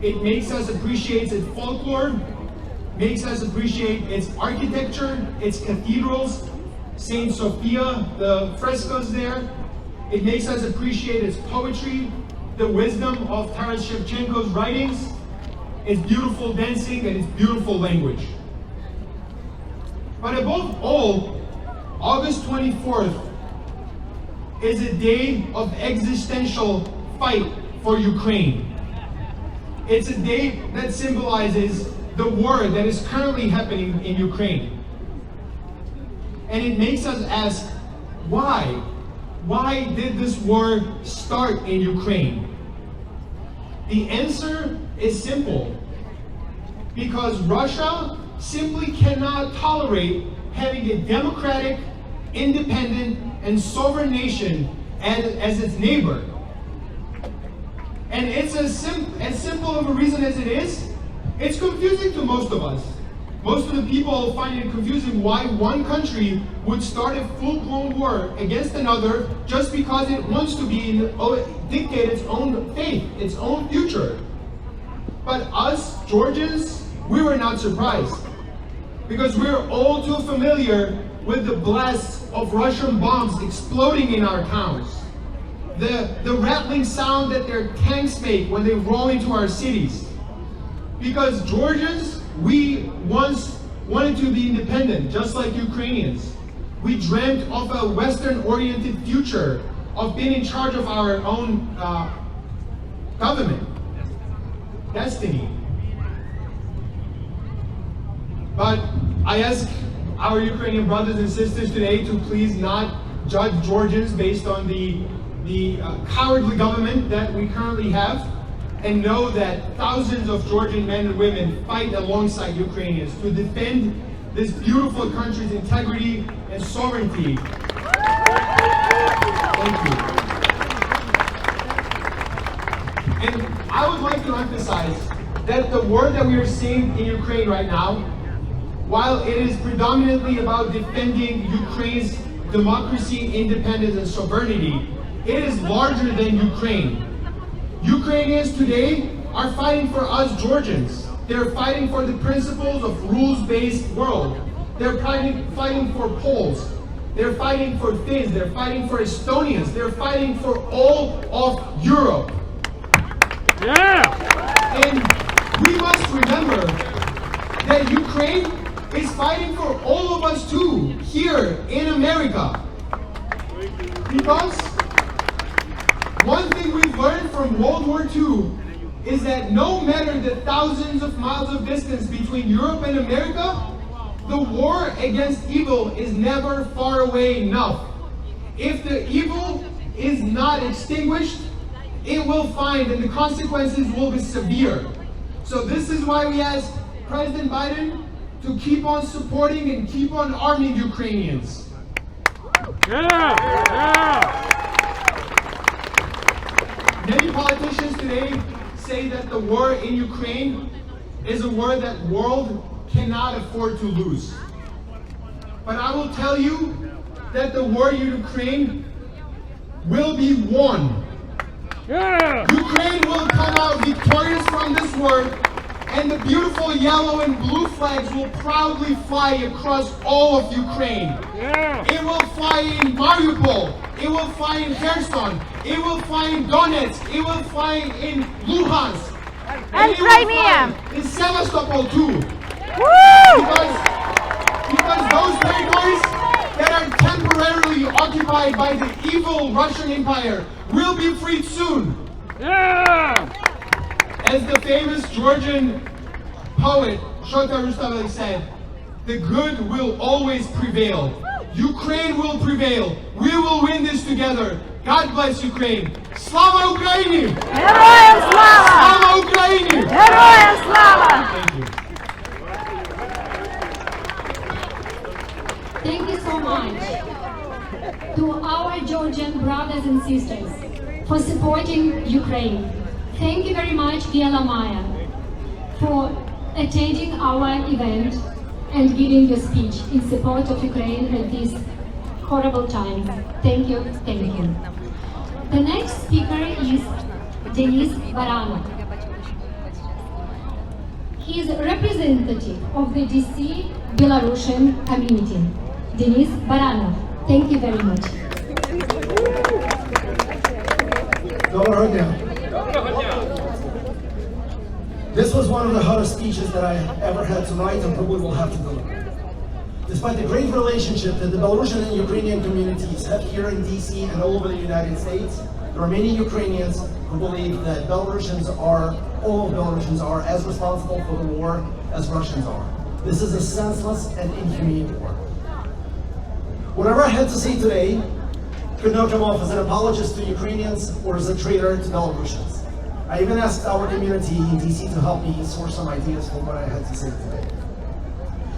It makes us appreciate its folklore, makes us appreciate its architecture, its cathedrals, Saint Sophia, the frescoes there. It makes us appreciate its poetry, the wisdom of Taras Shevchenko's writings, its beautiful dancing, and its beautiful language. But above all, August 24th is a day of existential fight for Ukraine. It's a day that symbolizes the war that is currently happening in Ukraine. And it makes us ask, why? Why did this war start in Ukraine? The answer is simple. Because Russia simply cannot tolerate having a democratic, independent, and sovereign nation as its neighbor. And it's as simple of a reason as it is, it's confusing to most of us. Most of the people find it confusing why one country would start a full-blown war against another just because it wants to dictate its own fate, its own future. But us, Georgians, we were not surprised, because we're all too familiar with the blasts of Russian bombs exploding in our towns, the rattling sound that their tanks make when they roll into our cities. Because Georgians, we once wanted to be independent, just like Ukrainians. We dreamt of a Western-oriented future, of being in charge of our own government, destiny. But I ask our Ukrainian brothers and sisters today to please not judge Georgians based on the cowardly government that we currently have, and know that thousands of Georgian men and women fight alongside Ukrainians to defend this beautiful country's integrity and sovereignty. Thank you. And I would like to emphasize that the war that we are seeing in Ukraine right now, while it is predominantly about defending Ukraine's democracy, independence, and sovereignty, it is larger than Ukraine. Ukrainians today are fighting for us Georgians. They're fighting for the principles of rules-based world. They're fighting for Poles. They're fighting for Finns. They're fighting for Estonians. They're fighting for all of Europe. Yeah! And we must remember that Ukraine is fighting for all of us too, here in America. Because one thing we've learned from World War II is that no matter the thousands of miles of distance between Europe and America, the war against evil is never far away enough. If the evil is not extinguished, it will find, and the consequences will be severe. So this is why we ask President Biden to keep on supporting and keep on arming Ukrainians. Many politicians today say that the war in Ukraine is a war that the world cannot afford to lose. But I will tell you that the war in Ukraine will be won. Ukraine will come out victorious from this war and the beautiful yellow and blue flags will proudly fly across all of Ukraine. It will fly in Mariupol, it will fly in Kherson, it will fly in Donetsk, it will fly in Luhansk, and it will fly Crimea. in Sevastopol too. Woo! Because those territories that are temporarily occupied by the evil Russian Empire will be freed soon. As the famous Georgian poet Shota Rustaveli said, the good will always prevail. Ukraine will prevail. We will win this together. God bless Ukraine. Slava Ukraini! Героям слава! Slava Ukraini! Героям слава! Thank you. Thank you so much to our Georgian brothers and sisters for supporting Ukraine. Thank you very much, Gela Maya, for attending our event and giving your speech in support of Ukraine at this horrible time. Thank you, thank you. The next speaker is Denis Baranov. He is a representative of the DC Belarusian community. Denis Baranov, thank you very much. Доброго дня. This was one of the hardest speeches that I ever had to write and probably will have to deliver. Despite the great relationship that the Belarusian and Ukrainian communities have here in DC and all over the United States, there are many Ukrainians who believe that all of Belarusians are as responsible for the war as Russians are. This is a senseless and inhumane war. Whatever I had to say today could not come off as an apologist to Ukrainians or as a traitor to Belarusians. I even asked our community in DC to help me source some ideas for what I had to say today.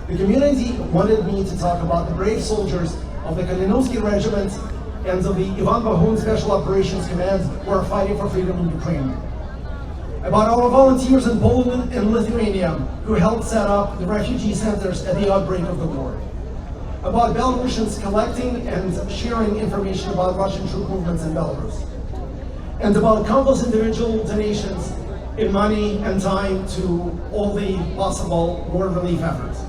The community wanted me to talk about the brave soldiers of the Kalinovsky Regiment and of the Ivan Bahun Special Operations Command who are fighting for freedom in Ukraine. About our volunteers in Poland and Lithuania who helped set up the refugee centers at the outbreak of the war. About Belarusians collecting and sharing information about Russian troop movements in Belarus. And about countless individual donations in money and time to all the possible war relief efforts.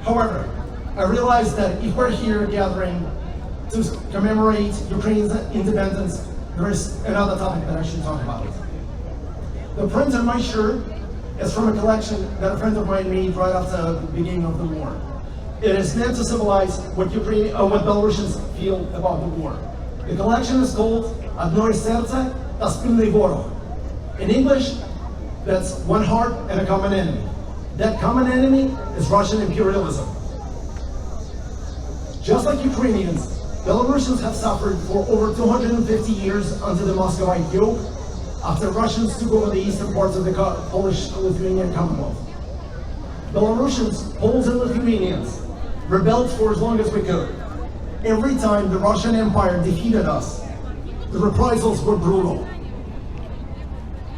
However, I realized that if we're here gathering to commemorate Ukraine's independence, there is another topic that I should talk about. The print on my shirt is from a collection that a friend of mine made right after the beginning of the war. It is meant to symbolize what Belarusians feel about the war. The collection is called Одно серце та спільний ворог. In English, that's one heart and a common enemy. That common enemy is Russian imperialism. Just like Ukrainians, Belarusians have suffered for over 250 years under the Muscovite yoke after Russians took over the eastern parts of the Polish-Lithuanian Commonwealth. Belarusians, Poles and Lithuanians rebelled for as long as we could. Every time the Russian Empire defeated us, the reprisals were brutal,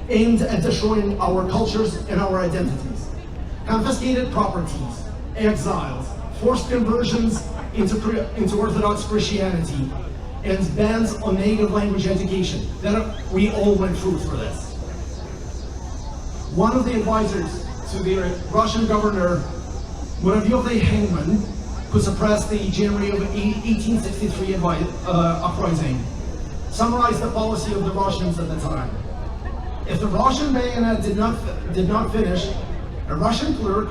aimed at destroying our cultures and our identities. Confiscated properties, exiles, forced conversions into Orthodox Christianity, and bans on native language education. We all went through for this. One of the advisors to the Russian governor, Muravyov Hangman, who suppressed the January of 1863 uprising, summarized the policy of the Russians at the time. If the Russian bayonet did not finish, a Russian clerk,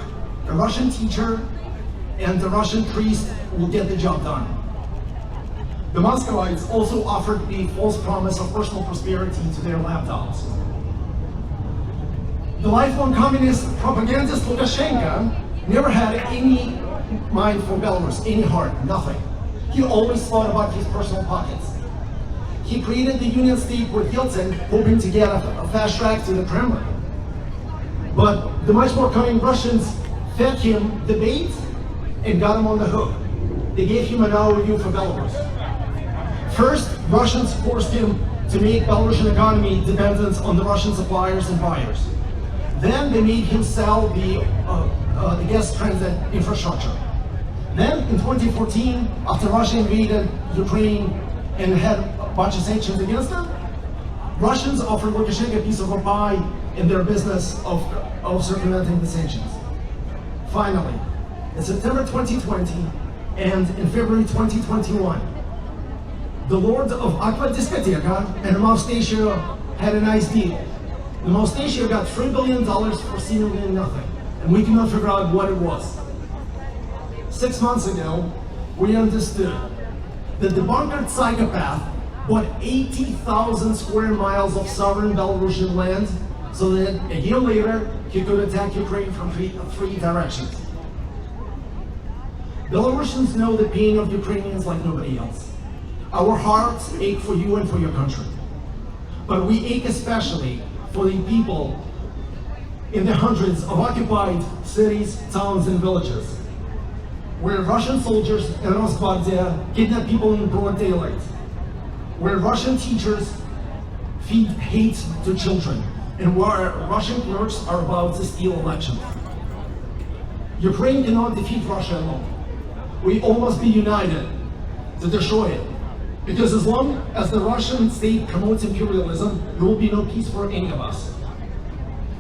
a Russian teacher, and a Russian priest will get the job done. The Muscovites also offered the false promise of personal prosperity to their lapdogs. The lifelong communist propagandist Lukashenko never had any mind for Belarus, any heart, nothing. He always thought about his personal pockets. He created the Union State with Yeltsin, hoping to get a fast track to the Kremlin. But the much more cunning Russians fed him the bait and got him on the hook. They gave him an overview for Belarus. First, Russians forced him to make Belarusian economy dependent on the Russian suppliers and buyers. Then they made him sell the gas transit infrastructure. Then in 2014, after Russia invaded Ukraine and had a bunch of sanctions against them, Russians offered Lukashenko a piece of a pie in their business of circumventing the sanctions. Finally, in September 2020 and in February 2021, the Lord of Aqua Discoteca and Moustation had a nice deal. The Moustation got $3 billion for seemingly nothing, and we cannot figure out what it was. 6 months ago, we understood that the bunkered psychopath bought 80,000 square miles of sovereign Belarusian land so that a year later, he could attack Ukraine from three directions. Belarusians know the pain of Ukrainians like nobody else. Our hearts ache for you and for your country. But we ache especially for the people in the hundreds of occupied cities, towns, and villages, where Russian soldiers and Rosgvardia kidnap people in broad daylight, where Russian teachers feed hate to children, and where Russian clerks are about to steal elections. Ukraine cannot defeat Russia alone. We all must be united to destroy it. Because as long as the Russian state promotes imperialism, there will be no peace for any of us.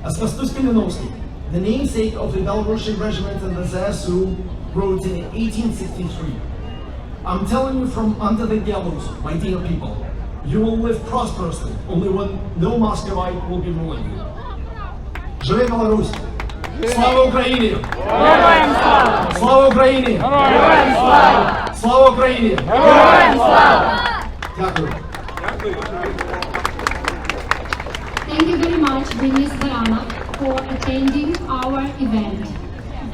As Kostas Kalinovsky, the namesake of the Belarusian regiment in the ZSU, wrote in 1863, I'm telling you from under the gallows, my dear people, you will live prosperously only when no Muscovite will be ruling you. Живе Беларусь! Слава Україні! Героям слава! Слава Україні! Героям слава! Слава Україні! Героям слава! Дякую. Thank you very much, Denis Barana, for attending our event.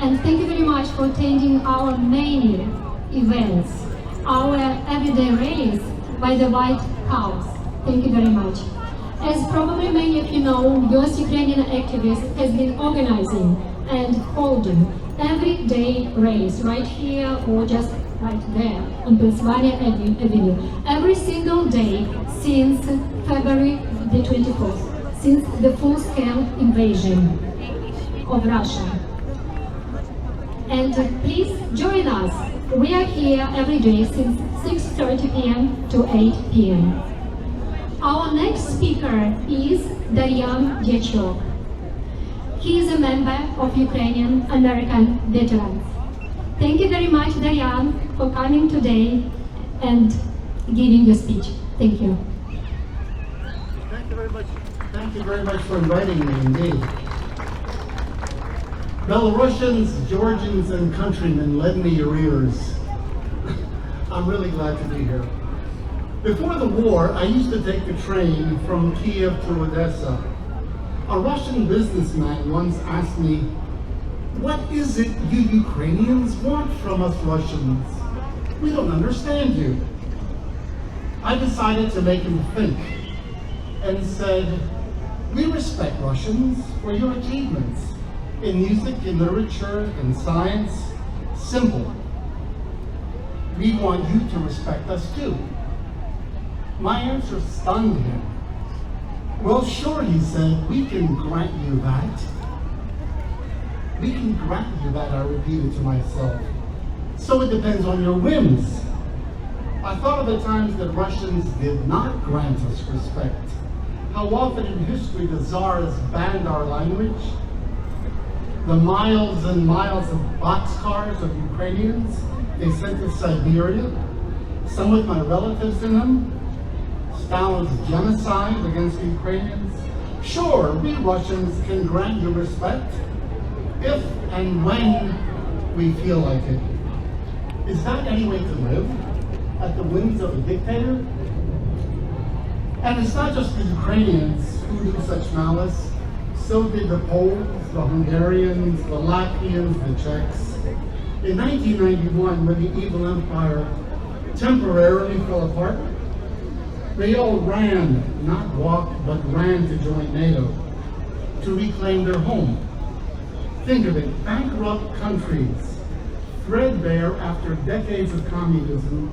And thank you very much for attending our many events, our everyday rallies by the White House. Thank you very much. As probably many of you know, US Ukrainian activists has been organizing and holding everyday rallies right here or just right there on Pennsylvania Avenue every single day since February the 24th, since the full-scale invasion of Russia. And please join us. We are here every day since 6:30 p.m. to 8 p.m. Our next speaker is Daryan Dyachok. He is a member of Ukrainian American veterans. Thank you very much, Daryan, for coming today and giving your speech. Thank you. Thank you very much. Thank you very much for inviting me, indeed. Belarusians, Georgians, and countrymen, lend me your ears. I'm really glad to be here. Before the war, I used to take the train from Kiev to Odessa. A Russian businessman once asked me, "What is it you Ukrainians want from us Russians? We don't understand you." I decided to make him think and said, "We respect Russians for your achievements in music, in literature, in science. Simple. We want you to respect us too." My answer stunned him. "Well, sure," he said, "we can grant you that. We can grant you that," I repeated to myself. "So it depends on your whims." I thought of the times that Russians did not grant us respect. How often in history the Tsars banned our language. The miles and miles of boxcars of Ukrainians they sent to Siberia, some with my relatives in them. Stalin's genocide against the Ukrainians. Sure, we Russians can grant you respect if and when we feel like it. Is that any way to live? At the whims of a dictator? And it's not just the Ukrainians who do such malice. So did the Poles, the Hungarians, the Latvians, the Czechs. In 1991, when the evil empire temporarily fell apart, they all ran, not walked, but ran to join NATO, to reclaim their home. Think of it, bankrupt countries, threadbare after decades of communism,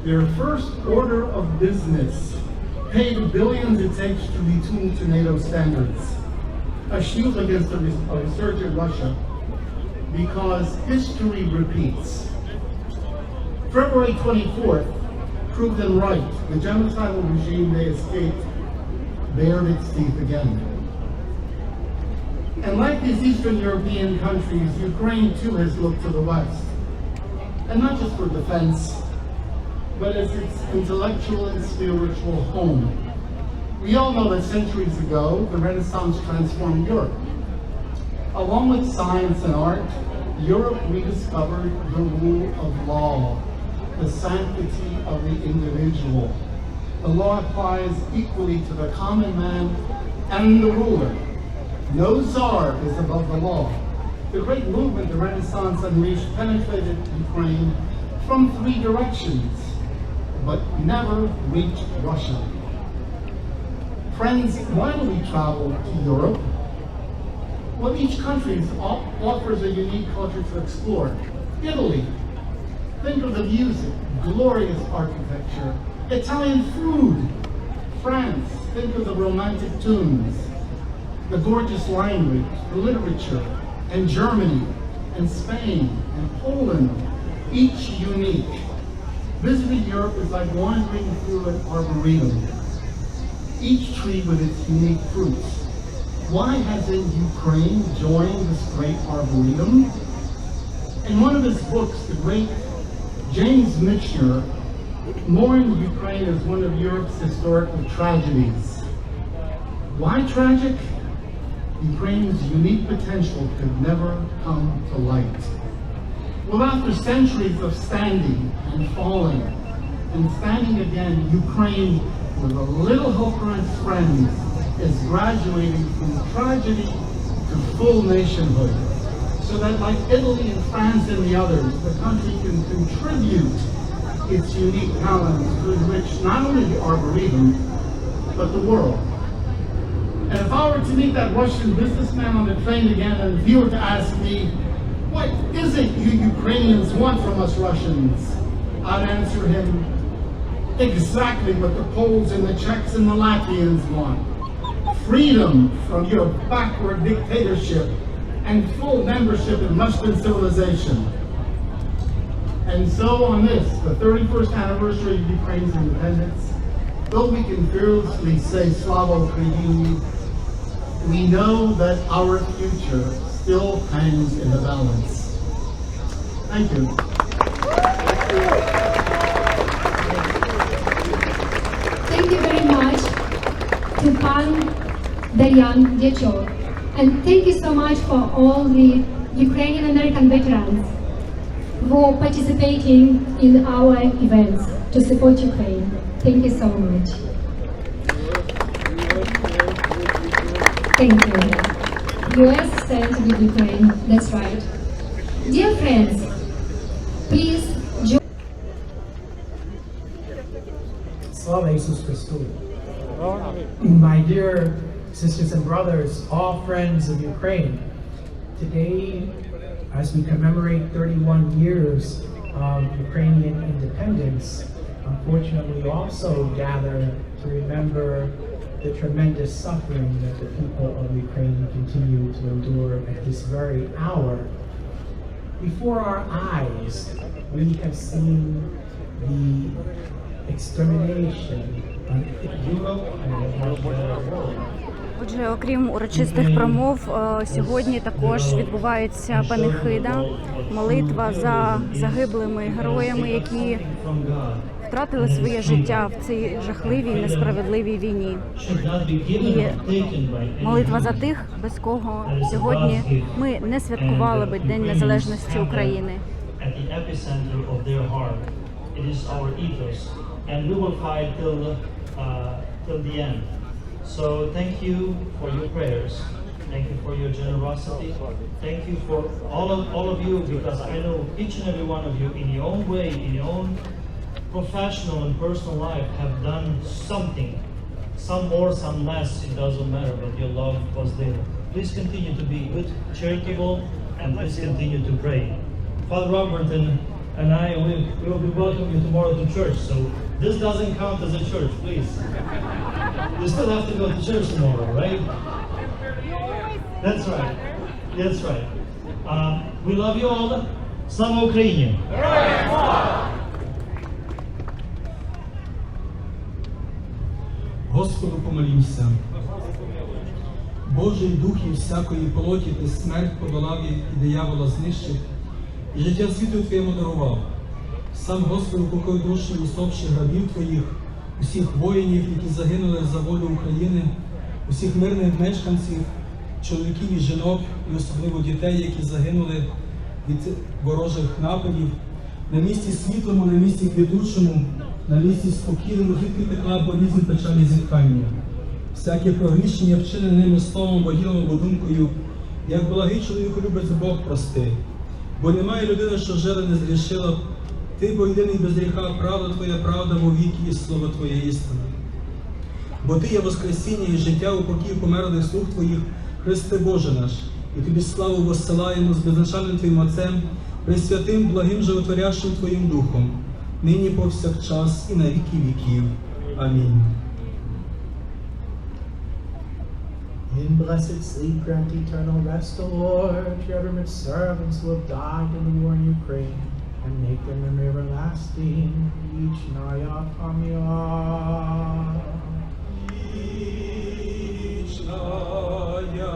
their first order of business, pay the billions it takes to retune to NATO standards. A shield against a resurgent Russia, because history repeats. February 24th proved them right. The genocidal regime they escaped bared its teeth again. And like these Eastern European countries, Ukraine too has looked to the West. And not just for defense, but as its intellectual and spiritual home. We all know that centuries ago, the Renaissance transformed Europe. Along with science and art, Europe rediscovered the rule of law, the sanctity of the individual. The law applies equally to the common man and the ruler. No czar is above the law. The great movement the Renaissance unleashed penetrated Ukraine from 3 directions, but never reached Russia. Friends, why do we travel to Europe? Well, each country offers a unique culture to explore. Italy, think of the music, glorious architecture. Italian food. France, think of the romantic tunes, the gorgeous language, the literature. And Germany, and Spain, and Poland, each unique. Visiting Europe is like wandering through an arboretum, each tree with its unique fruits. Why hasn't Ukraine joined this great arboretum? In one of his books, the great James Michener mourned Ukraine as one of Europe's historical tragedies. Why tragic? Ukraine's unique potential could never come to light. Well, after centuries of standing and falling and standing again, Ukraine, with a little hope for its friends, is graduating from tragedy to full nationhood, so that like Italy and France and the others, the country can contribute its unique talents to enrich not only the Arboretum, but the world. And if I were to meet that Russian businessman on the train again, and if he were to ask me, what is it you Ukrainians want from us Russians? I'd answer him, exactly what the Poles and the Czechs and the Latvians want. Freedom from your backward dictatorship and full membership in Western civilization. And so on this, the 31st anniversary of Ukraine's independence, though we can fearlessly say Slava Ukraini, we know that our future still hangs in the balance. Thank you. Thank you very much to Pan Daryan Dechok, and thank you so much for all the Ukrainian American veterans who are participating in our events to support Ukraine. Thank you so much. Thank you. US stand with Ukraine, that's right. Dear friends, please join. Slava Jesus Christus. My dear sisters and brothers, all friends of Ukraine, today, as we commemorate 31 years of Ukrainian independence, unfortunately we also gather to remember the tremendous suffering that the people of Ukraine continue to endure at this very hour. Before our eyes, we have seen the extermination of Europe and the world. Отже, окрім урочистих промов, сьогодні також відбувається панихида, молитва за загиблими героями, які втратили своє життя в цій жахливій, несправедливій війні. І молитва за тих, без кого сьогодні ми не святкували би День Незалежності України. So thank you for your prayers. Thank you for your generosity. Thank you for all of you, because I know each and every one of you in your own way, in your own professional and personal life have done something. Some more, some less, it doesn't matter, but your love was there. Please continue to be good, charitable, and please continue to pray. Father Robert and I will be welcoming you tomorrow to church, so this doesn't count as a church, please. You still have to go to church tomorrow, right? That's right. That's right. We love you all. Slava Ukraini! Господу помолімся. Божий дух і всякої плоті ти смерть подолав і диявола знищив, і життя світу Твоєму дарував. Сам Господь упокой душі усопших рабів Твоїх, усіх воїнів, які загинули за волю України, усіх мирних мешканців, чоловіків і жінок, і особливо дітей, які загинули від ворожих нападів, на місці світлому, на місці квітучому, на місці спокійному, звідки текла болізнь, печалі, зітхання. Всяке прогрішення, вчинене ними словом, або ділом, або думкою, як благий чоловіку любить Бог прости. Бо немає людини, що жила, не згрішила. Ти, бо єдиний без гріха, правда Твоя, правда вовіки, і слово Твоє істина. Бо Ти є воскресіння і життя у покій померлих слуг Твоїх, Христе Боже наш, і Тобі славу воссилаємо з беззначальним Твоїм Отцем, пресвятим, благим, животворящим Твоїм Духом, нині повсякчас і на віки віків. Амінь. In blessed sleep, grant eternal rest, O Lord, to your government servants who have died in the war in Ukraine, and make their memory everlasting. Each naya pamya. Each naya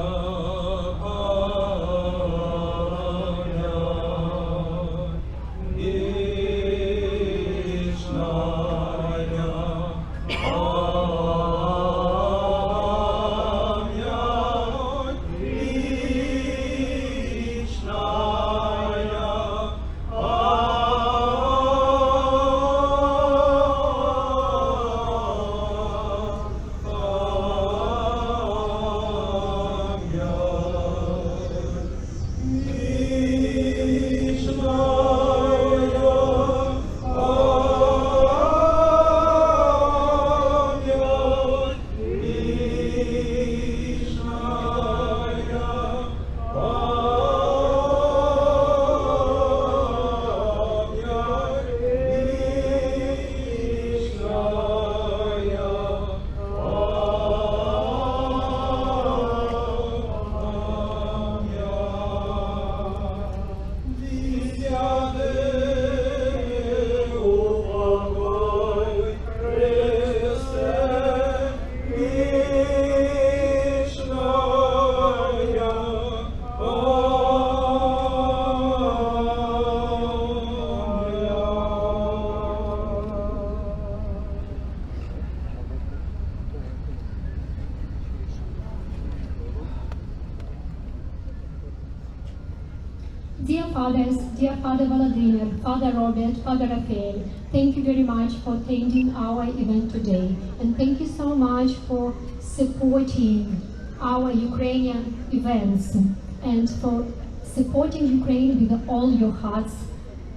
Dear fathers, dear Father Vladimir, Father Robert, Father Raphael, thank you very much for attending our event today. And thank you so much for supporting our Ukrainian events and for supporting Ukraine with all your hearts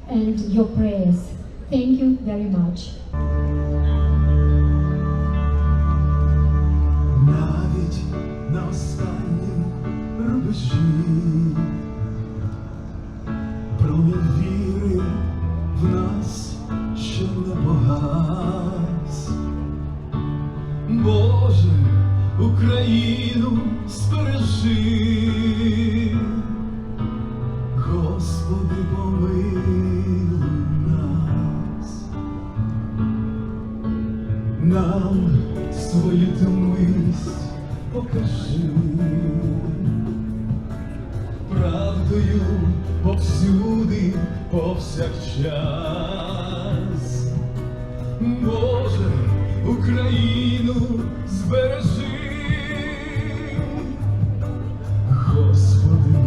and your prayers. Thank you very much. Навіть на останнім рубежі промінь віри в нас ще не погас. Боже, Україну збережи, Господи, помилуй нас. Нам свою ти милість покажи, правдою повсюди, повсякчас. Боже, Україну збережи, Господи,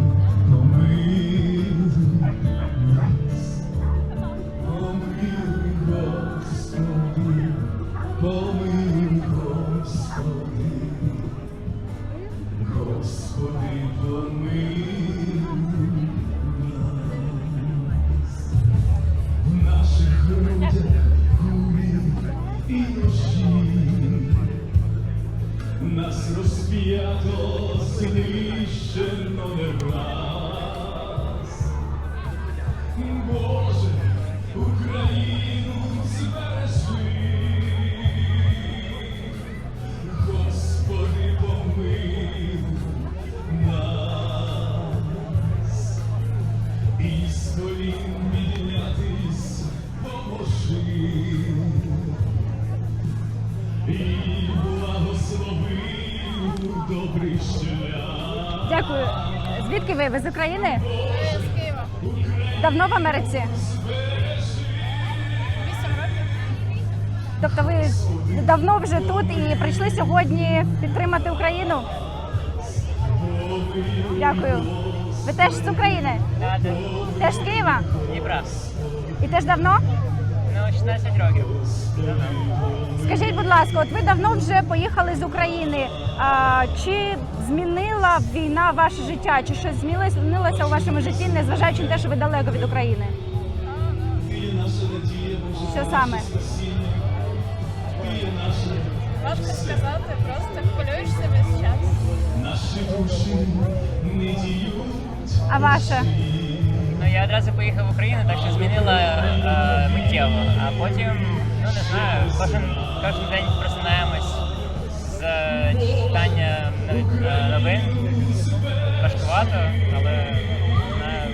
помилуй нас. Помилуй, Господи, помилуй, Господи, Господи, помилуй нас. В наших грудях кулі і ножі, нас розп'ято, знищено не раз. Боже, Україну збережи, Господи, помилуй нас. І з колін піднятись поможи, і благослови Дякую. Звідки ви? Ви з України? З Києва. Давно в Америці? 8 років. Тобто ви давно вже тут і прийшли сьогодні підтримати Україну? Дякую. Ви теж з України? Так. Теж з Києва? Дніпра. І теж давно? Ну, 16 років. Скажіть, будь ласка, от ви давно вже поїхали з України. Чи змінила війна ваше життя? Чи щось змінилося у вашому житті, незважаючи на те, що ви далеко від України? Що саме? Важко сказати, просто хвилюєшся весь час. А ваше? Ну, я одразу поїхав в Україну, так що змінила миттєво. А потім, ну не знаю, кожен день просинаємось з читання новин. Важкувато, але не знаю,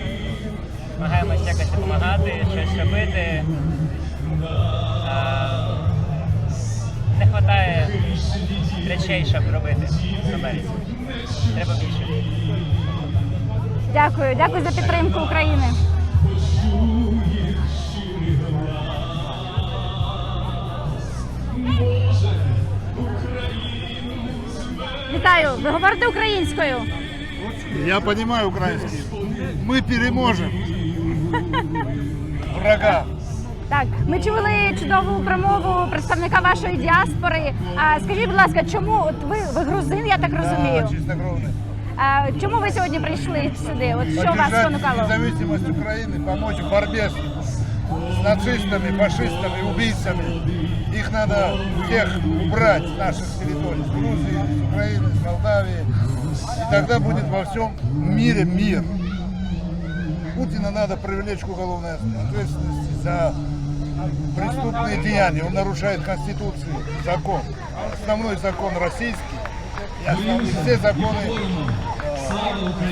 намагаємось якось допомагати, щось робити. Не вистачає речей, щоб робити в Америці. Треба більше. Дякую. Дякую за підтримку України. Вітаю. Ви говорите українською? Я розумію український. Ми переможемо врага. Так, ми чули чудову промову представника вашої діаспори. Скажіть, будь ласка, чому от ви грузин, я так розумію? Так, чистокровний. Чому ви сьогодні прийшли сюди? От що вас спонукало? Незалежність України, допомогти в боротьбі з нацистами, фашистами, убийцами. Их надо всех убрать с наших территорий, с Грузии, с Украины, с Молдавии. И тогда будет во всем мире мир. Путина надо привлечь к уголовной ответственности за преступные деяния. Он нарушает Конституцию, закон. Основной закон российский и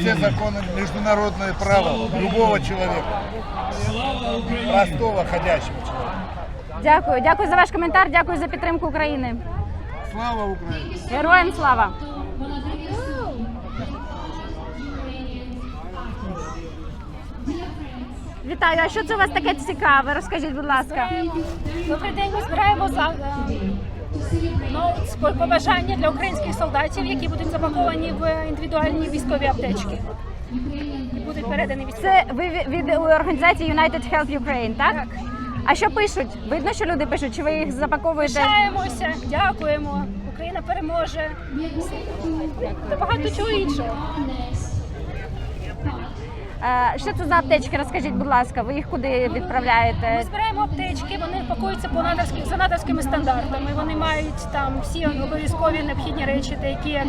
все законы международное право любого человека, простого, ходячего человека. Дякую. Дякую за ваш коментар, дякую за підтримку України. Слава Україні! Героям слава! Вітаю, а що це у вас таке цікаве? Розкажіть, будь ласка. Добрий день, ми збираємо побажання для українських солдатів, які будуть запаковані в індивідуальні військові аптечки. І будуть передані військові. Це ви від організації United Help Ukraine, так? Так. А що пишуть? Видно, що люди пишуть, чи ви їх запаковуєте? Пишаємося, дякуємо, Україна переможе. Та багато чого іншого. Що це за аптечки? Розкажіть, будь ласка, ви їх куди відправляєте? Ми збираємо аптечки, вони пакуються за натовськими стандартами. Вони мають там всі обов'язкові необхідні речі, такі як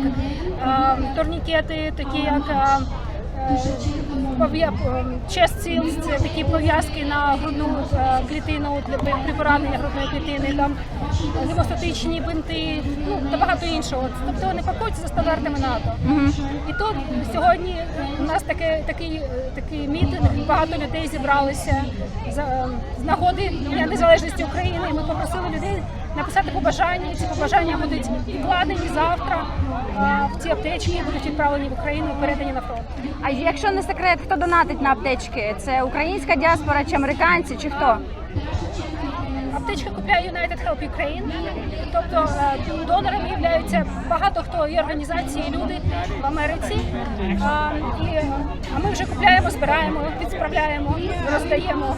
турнікети, такі як chest seals, це такі пов'язки на грудну клітину при пораненні грудної клітини, там гемостатичні бинти, та багато іншого. Тобто вони пакуються за стандартами НАТО. І тут сьогодні у нас такий мітинг, багато людей зібралися з нагоди Дня Незалежності України. І ми попросили людей написати побажання, і ці побажання будуть вкладені завтра в ці аптечки, будуть відправлені в Україну і передані на фронт. А якщо не секрет, хто донатить на аптечки? Це українська діаспора, чи американці, чи хто? Аптечки купляє United Help Ukraine, тобто донорами являються багато хто і організації, і люди в Америці. А ми вже купляємо, збираємо, відправляємо, роздаємо.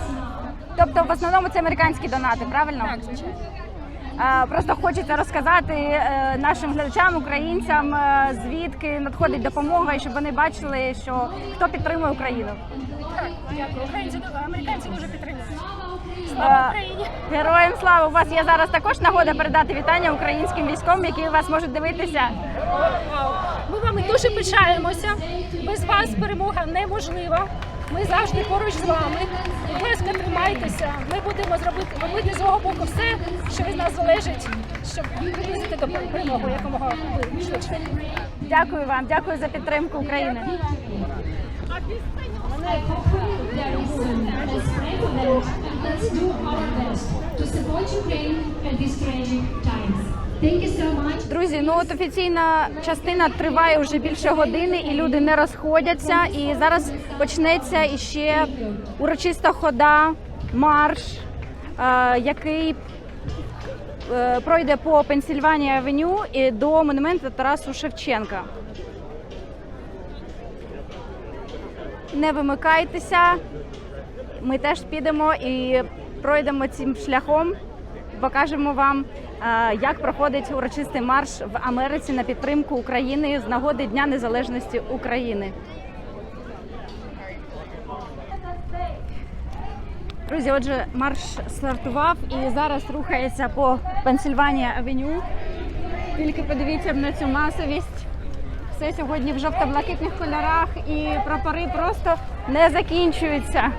Тобто в основному це американські донати, правильно? Так, звичайно. Просто хочеться розказати нашим глядачам, українцям, звідки надходить допомога, і щоб вони бачили, що хто підтримує Україну. Так, дякую. Американці дуже підтримують. Слава Україні! Героям слава! У вас є зараз також нагода передати вітання українським військовим, які вас можуть дивитися. Ми вами дуже пишаємося. Без вас перемога неможлива. Ми завжди поруч з вами. Будь ласка, тримайтеся. Ми будемо робити з свого боку все, що від нас залежить, щоб наблизити до перемоги якомога швидше. Дякую вам, дякую за підтримку України. Let's do our best to support Ukraine at these tragic times. Thank you so much. Друзі, ну от офіційна частина триває вже більше години, і люди не розходяться. І зараз почнеться іще урочиста хода, марш, який пройде по Пенсільванія Авеню і до монументу Тарасу Шевченка. Не вимикайтеся, ми теж підемо і пройдемо цим шляхом, покажемо вам, як проходить урочистий марш в Америці на підтримку України з нагоди Дня Незалежності України. Друзі, отже, марш стартував і зараз рухається по Пенсільванія Авеню. Тільки подивіться на цю масовість. Все сьогодні в жовто-блакитних кольорах і прапори просто не закінчуються.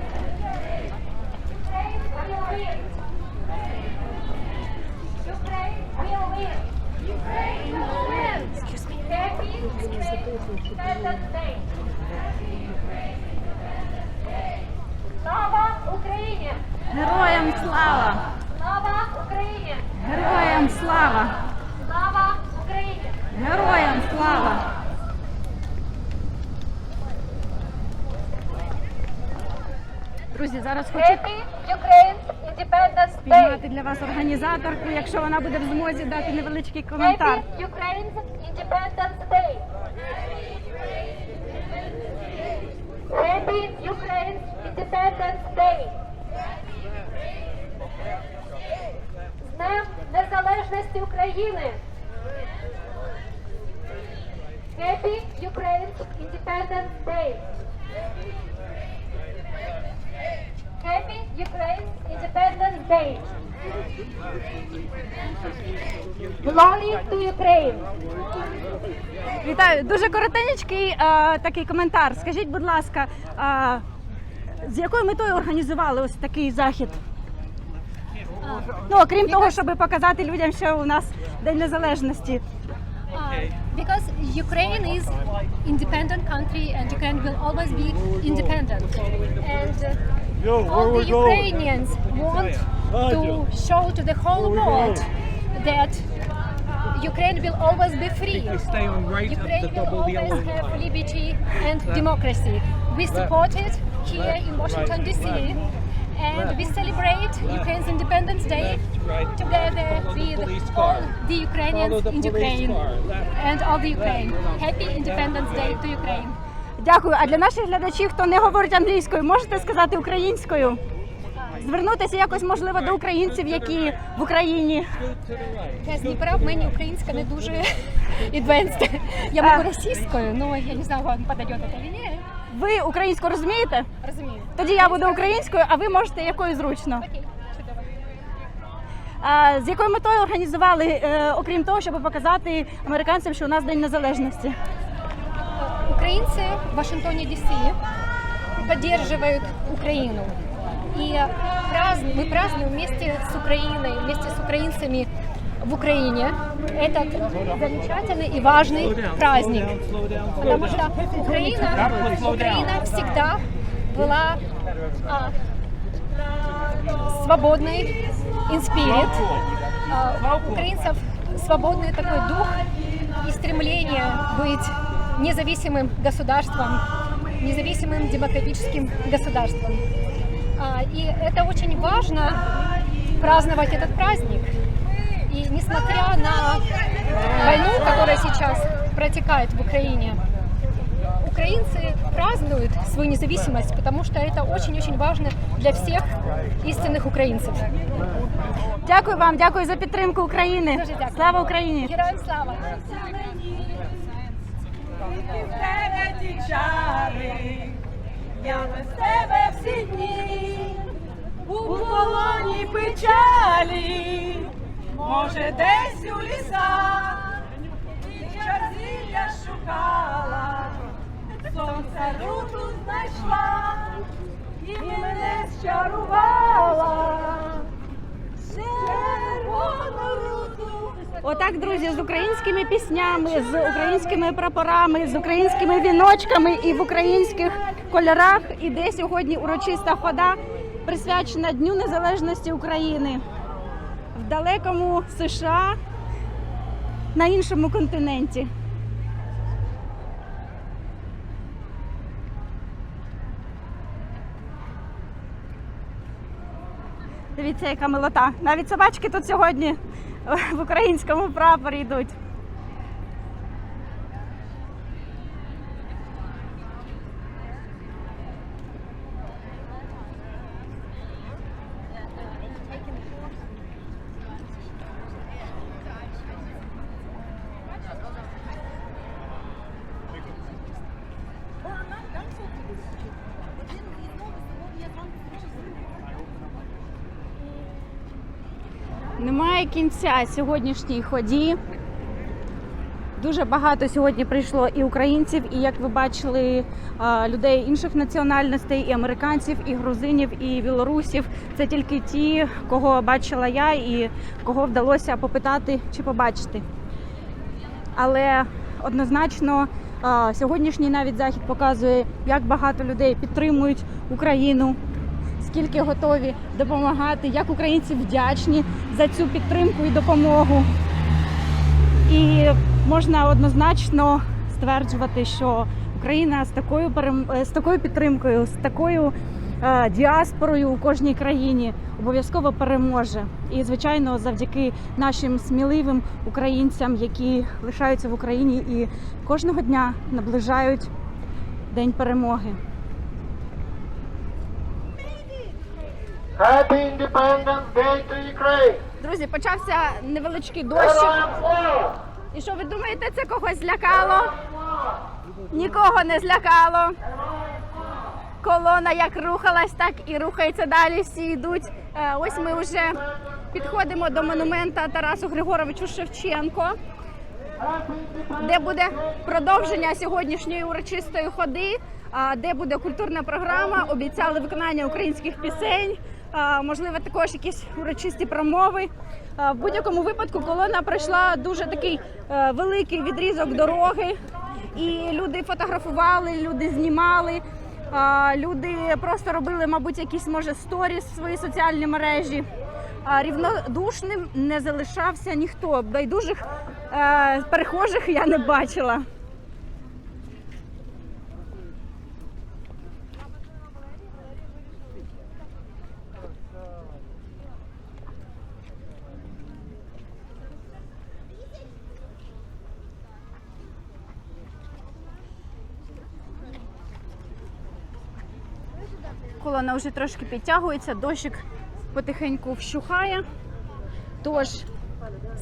Слава Україні! Героям слава! Слава Україні! Героям слава! Слава Україні! Героям слава! Друзі, зараз хочу спіймати для вас організаторку, якщо вона буде в змозі дати невеличкий коментар. Happy Ukraine's Independence Day! З Днем Незалежності України! Happy Ukraine's Independence Day! Happy Ukraine's Independence Day! Glory to Ukraine! Вітаю! Дуже коротенький такий коментар. Скажіть, будь ласка, з якою метою організували ось такий захід? Ну, окрім того, щоб показати людям, що у нас День Незалежності. Because Ukraine is independent country and Ukraine will always be independent. And all the Ukrainians want to show to the whole world that Ukraine will always be free. Ukraine will always have liberty and democracy. We support it here in Washington, D.C. and we celebrate Ukraine's Independence Day together with all the Ukrainians in Ukraine and all the Ukraine. Happy Independence Day to Ukraine. Дякую. А для наших глядачів, хто не говорить англійською, можете сказати українською? Звернутися якось, можливо, до українців, які в Україні. Я з Дніпра, в мене українська не дуже advanced. Я можу російською, але я не знаю, вам підійде це чи ні. Ви українську розумієте? Розумію. Тоді я буду українською, а ви можете якою зручно. Окей, чудово. З якою метою організували, окрім того, щоб показати американцям, що у нас День Незалежності? Украинцы в Вашингтоне, Д.С. поддерживают Украину. И мы празднуем вместе с Украиной, вместе с украинцами в Украине этот замечательный и важный праздник. Потому что Украина всегда была свободной in spirit. У украинцев свободный такой дух и стремление быть независимым государством, независимым демократическим государством. И это очень важно праздновать этот праздник. И несмотря на войну, которая сейчас протекает в Украине, украинцы празднуют свою независимость, потому что это очень-очень важно для всех истинных украинцев. Дякую вам, дякую за підтримку України. Дуже дякую. Слава Україні! Героям слава! Я без тебе всі дні у полоні печалі, може десь у лісах і зілля шукала, сонце руку знайшла і мене зчарувала. Червону руку. Отак, друзі, з українськими піснями, з українськими прапорами, з українськими віночками і в українських кольорах іде сьогодні урочиста хода, присвячена Дню Незалежності України. В далекому США на іншому континенті. Дивіться, яка милота. Навіть собачки тут сьогодні в українському прапорі йдуть. Немає кінця сьогоднішній ході. Дуже багато сьогодні прийшло і українців, і, як ви бачили, людей інших національностей, і американців, і грузинів, і білорусів. Це тільки ті, кого бачила я і кого вдалося попитати чи побачити. Але однозначно сьогоднішній навіть захід показує, як багато людей підтримують Україну, скільки готові допомагати, як українці вдячні за цю підтримку і допомогу. І можна однозначно стверджувати, що Україна з такою підтримкою, з такою діаспорою у кожній країні обов'язково переможе. І, звичайно, завдяки нашим сміливим українцям, які лишаються в Україні і кожного дня наближають День перемоги. Happy Independence Day to Ukraine! Друзі, почався невеличкий дощик. І що ви думаєте, це когось злякало? Нікого не злякало. Колона як рухалась, так і рухається далі, всі йдуть. Ось ми вже підходимо до монумента Тарасу Григоровичу Шевченко, де буде продовження сьогоднішньої урочистої ходи, де буде культурна програма, обіцяли виконання українських пісень, можливо, також якісь урочисті промови. В будь-якому випадку колона пройшла дуже такий великий відрізок дороги, і люди фотографували, люди знімали, люди просто робили, мабуть, якісь, може, сторіс в свої соціальні мережі. Рівнодушним не залишався ніхто, байдужих перехожих я не бачила. Колона вже трошки підтягується, дощик потихеньку вщухає, тож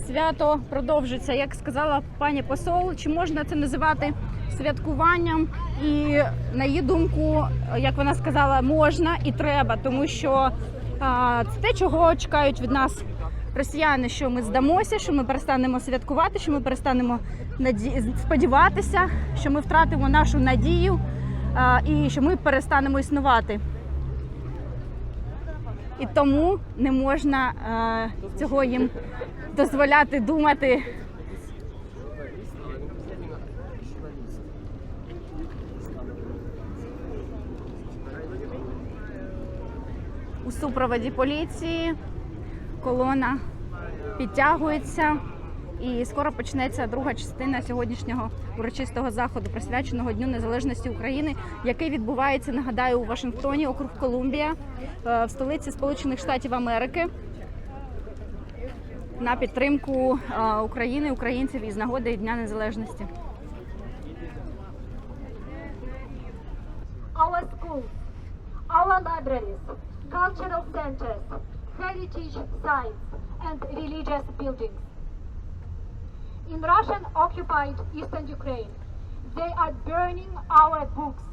свято продовжиться. Як сказала пані посол, чи можна це називати святкуванням? І на її думку, як вона сказала, можна і треба, тому що це те, чого чекають від нас росіяни, що ми здамося, що ми перестанемо святкувати, що ми перестанемо сподіватися, що ми втратимо нашу надію і що ми перестанемо існувати. І тому не можна цього їм дозволяти думати. У супроводі поліції колона підтягується. І скоро почнеться друга частина сьогоднішнього урочистого заходу, присвяченого Дню Незалежності України, який відбувається, нагадаю, у Вашингтоні, округ Колумбія, в столиці Сполучених Штатів Америки, на підтримку України, українців із нагоди Дня Незалежності. Our schools, our libraries, cultural centers, heritage sites and religious buildings. In Russian-occupied eastern Ukraine, they are burning our books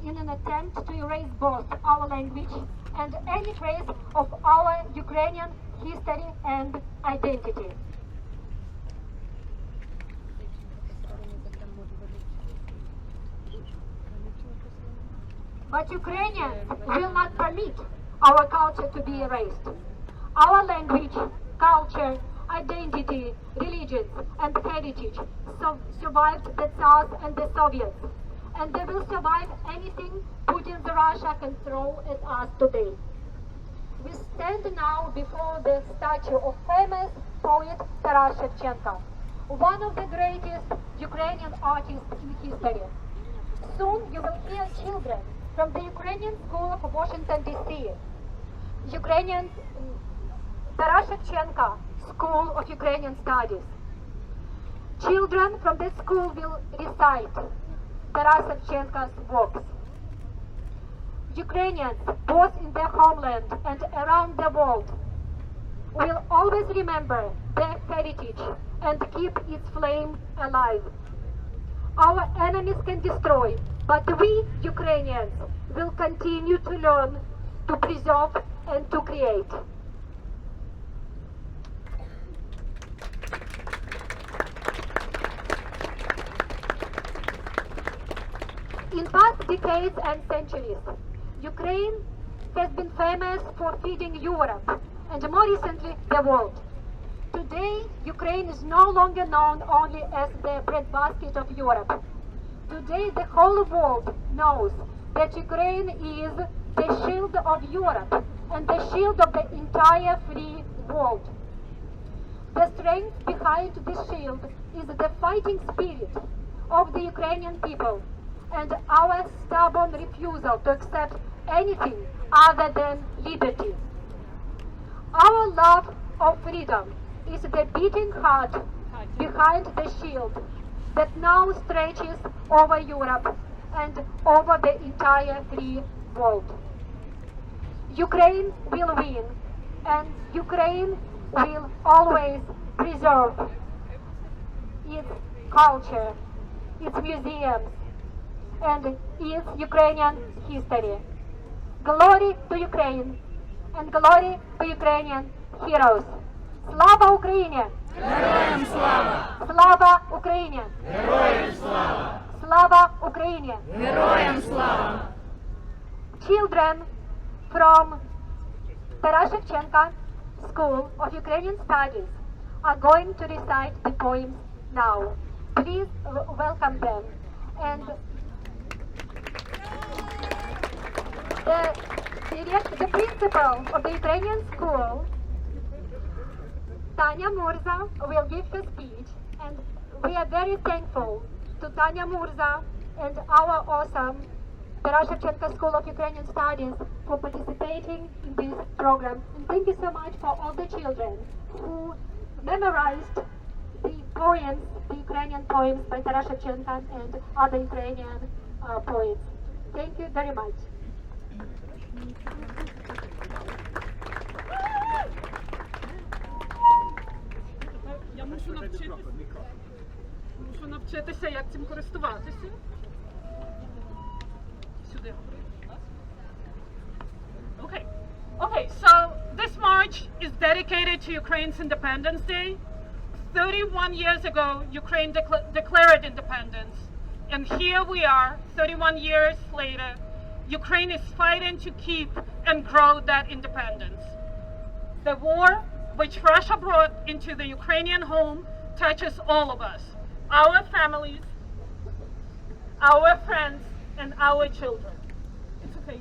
in an attempt to erase both our language and any trace of our Ukrainian history and identity. But Ukrainians will not permit our culture to be erased. Our language, culture, identity, religions, and heritage survived the Tsars and the Soviets, and they will survive anything Putin the Russia can throw at us today. We stand now before the statue of famous poet Taras Shevchenko, one of the greatest Ukrainian artists in history. Soon you will hear children from the Ukrainian School of Washington, D.C., Ukrainian Taras Shevchenko School of Ukrainian Studies. Children from this school will recite Taras Shevchenko's works. Ukrainians, both in their homeland and around the world, will always remember their heritage and keep its flame alive. Our enemies can destroy, but we, Ukrainians, will continue to learn, to preserve, and to create. In past decades and centuries, Ukraine has been famous for feeding Europe, and more recently, the world. Today, Ukraine is no longer known only as the breadbasket of Europe. Today, the whole world knows that Ukraine is the shield of Europe and the shield of the entire free world. The strength behind this shield is the fighting spirit of the Ukrainian people and our stubborn refusal to accept anything other than liberty. Our love of freedom is the beating heart behind the shield that now stretches over Europe and over the entire free world. Ukraine will win, and Ukraine will always preserve its culture, its museums, and its Ukrainian history. Glory to Ukraine, and glory to Ukrainian heroes. Слава Україні! Героям слава! Слава Україні! Героям слава! Слава Україні! Героям слава! Children from Taras Shevchenko School of Ukrainian Studies are going to recite the poems now. Please welcome them. And the principal of the Ukrainian school, Tanya Murza, will give her speech, and we are very thankful to Tanya Murza and our awesome Taras Shevchenko School of Ukrainian Studies for participating in this program. And thank you so much for all the children who memorized the poems, the Ukrainian poems by Taras Shevchenko and other Ukrainian poets. Thank you very much. Я мушу навчитися, як цим користуватися. Сюди. Okay, so this march is dedicated to Ukraine's Independence Day. 31 years ago, Ukraine declared independence. And here we are, 31 years later, Ukraine is fighting to keep and grow that independence. The war which Russia brought into the Ukrainian home touches all of us, our families, our friends, and our children. It's okay,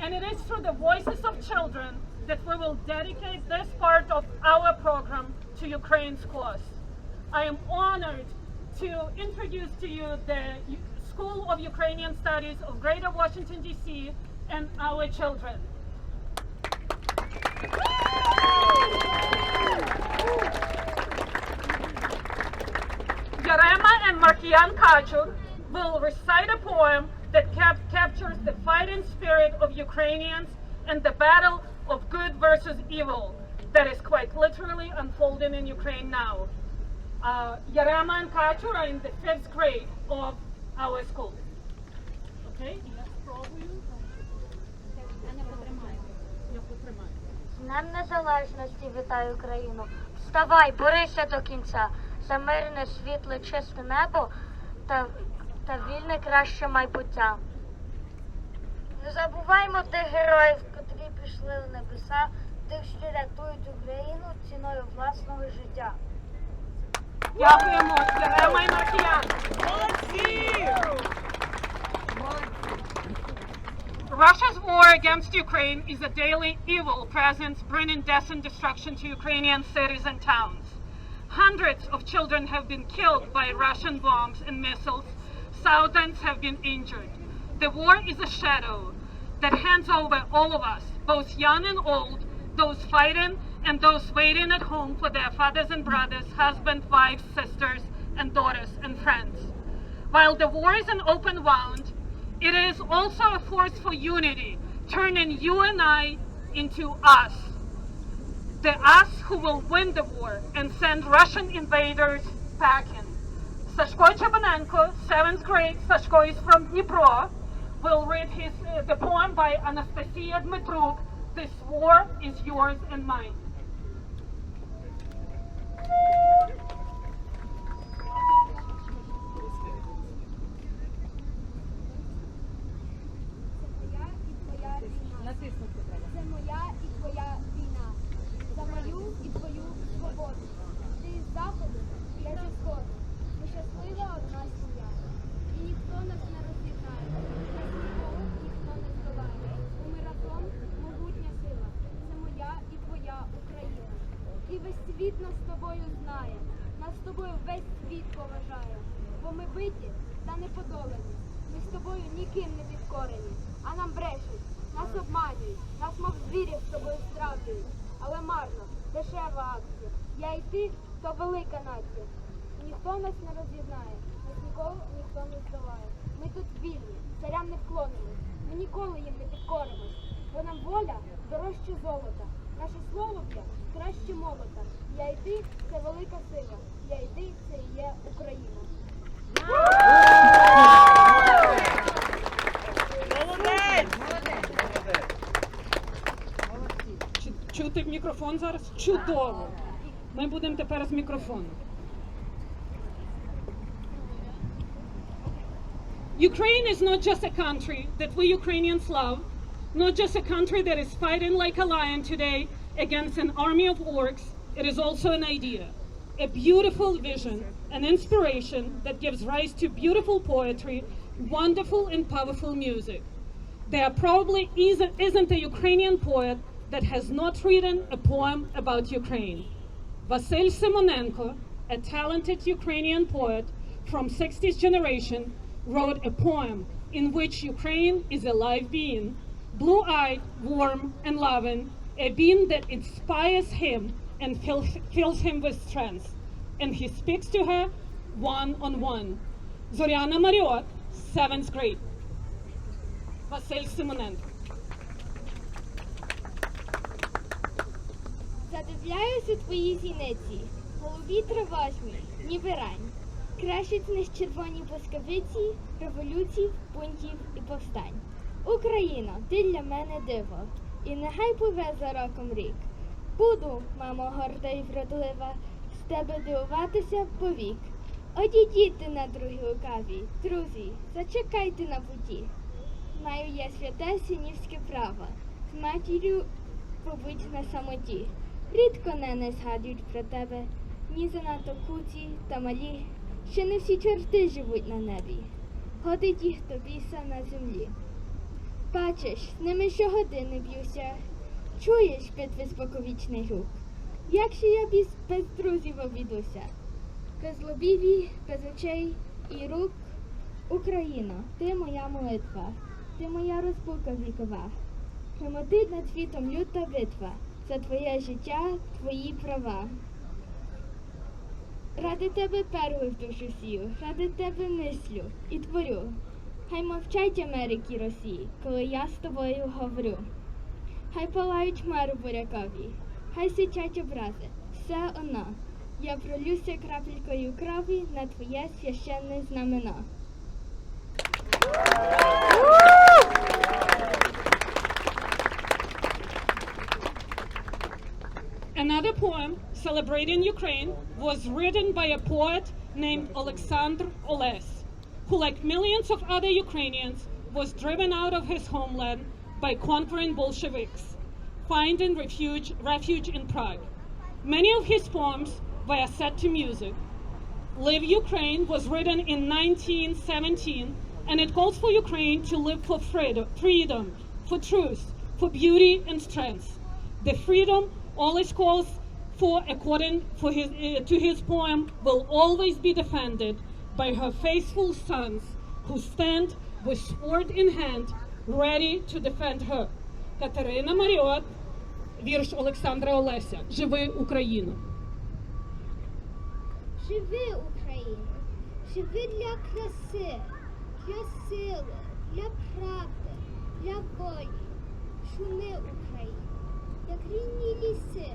and it is through the voices of children that we will dedicate this part of our program to Ukraine's cause. I am honored to introduce to you the School of Ukrainian Studies of Greater Washington, D.C. and our children. Yarema and Markian Kachur will recite a poem that captures the fighting spirit of Ukrainians and the battle of good versus evil that is quite literally unfolding in Ukraine now. Yarema and Kachur are in the 5th grade of our school. Okay? З Днем Незалежності вітаю Україну. Вставай, борися до кінця. За мирне, світле, чисте небо та вільне краще майбуття. Не забуваймо тих героїв, котрі пішли в небеса, тих, що рятують Україну ціною власного життя. Дякуємо, Ярема і Маркіян. Молодці! Russia's war against Ukraine is a daily evil presence bringing death and destruction to Ukrainian cities and towns. Hundreds of children have been killed by Russian bombs and missiles. Thousands have been injured. The war is a shadow that hangs over all of us, both young and old, those fighting and those waiting at home for their fathers and brothers, husbands, wives, sisters, and daughters and friends. While the war is an open wound, it is also a force for unity, turning you and I into us. The us who will win the war and send Russian invaders packing. Sashko Chabanenko, 7th grade, Sashko is from Dnipro, will read the poem by Anastasia Dmitruk, This War is Yours and Mine. Це моя і твоя війна. За мою і твою свободу. Ти із заходу, я зі сходу. Ми щаслива одна сім'я. І ніхто нас не роз'єднає. Нас нікого ніхто не здолає. Бо ми разом могутня сила. Це моя і твоя Україна. І весь світ нас з тобою знає. Нас з тобою весь світ поважає. Бо ми биті та не подолані. Ми з тобою ніким не підкорені. А нам брешуть. Нас обманюють, нас мов звірів з тобою стравлюють. Але марно, дешева акція. Я і ти – то велика нація. Ніхто нас не роз'єднає, нас ніколи ніхто не здолає. Ми тут вільні, царям не вклонимось, ми ніколи їм не підкоримось. Бо нам воля дорожче золота, наше слово б'є краще молота. Я і ти – це велика сила, я і ти – це і є Україна. Чути в мікрофон зараз? Чудово! Ми будемо тепер з мікрофону. Ukraine is not just a country that we Ukrainians love, not just a country that is fighting like a lion today against an army of orcs. It is also an idea, a beautiful vision, an inspiration that gives rise to beautiful poetry, wonderful and powerful music. There probably isn't a Ukrainian poet that has not written a poem about Ukraine. Vasyl Simonenko, a talented Ukrainian poet from 60th generation, wrote a poem in which Ukraine is a live being, blue-eyed, warm and loving, a being that inspires him and fills him with strength. And he speaks to her one-on-one. Зоряна Маріот, 7th grade. Vasyl Simonenko. Задивляюсь у твої зіниці, голубі тривожні, ніби рань. Кращуть з них червоні блискавиці, революцій, бунтів і повстань. Україно, ти для мене диво, і нехай пливе за роком рік. Буду, мамо, горда і вродлива, з тебе дивуватися повік. Одійдіть на другі лукаві, друзі, зачекайте на путі. Маю я святе синівське право, з матір'ю побуть на самоті. Рідко не згадують про тебе, ні занадто куці та малі, ще не всі чорти живуть на небі, ходить їх тобі сам на землі. Бачиш, з ними щогодини б'юся, чуєш битви споковічний гук, як же я без друзів обійдуся, без лобіві, без очей і рук. Україно, ти моя молитва, ти моя розпука вікова, громадить над світом люта битва, за твоє життя, твої права. Ради тебе перли в душу сію, ради тебе мислю і творю. Хай мовчать Америки, Росії, коли я з тобою говорю. Хай палають хмари бурякові, хай сичать образи, все одно. Я пролюся крапелькою крові на твоє священне знамено. Another poem celebrating Ukraine was written by a poet named Oleksandr Oles, who, like millions of other Ukrainians, was driven out of his homeland by conquering Bolsheviks, finding refuge in Prague. Many of his poems were set to music. Live Ukraine was written in 1917, and it calls for Ukraine to live for freedom, for truth, for beauty and strength. The freedom always calls to his poem will always be defended by her faithful sons who stand with sword in hand, ready to defend her. Катерина Маріот, вірш Олександра Олеся. Живи Україну. Живи Україну, живи для краси, для сили, для правди, для волі. Шуми Україну, як рідні ліси,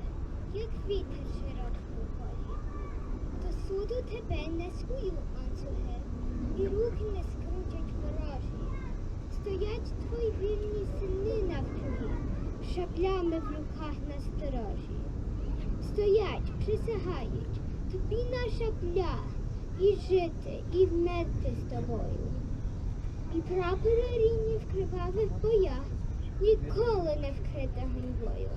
як вітер широкому полі. До суду тебе не скують ланцюги, і руки не скрутять ворожі. Стоять твої вільні сини навкруги, шаблями в руках на сторожі. Стоять, присягають, тобі наша бля, і жити, і вмерти з тобою. І прапори рідні в кривавих боях ніколи не вкрита ганьбою.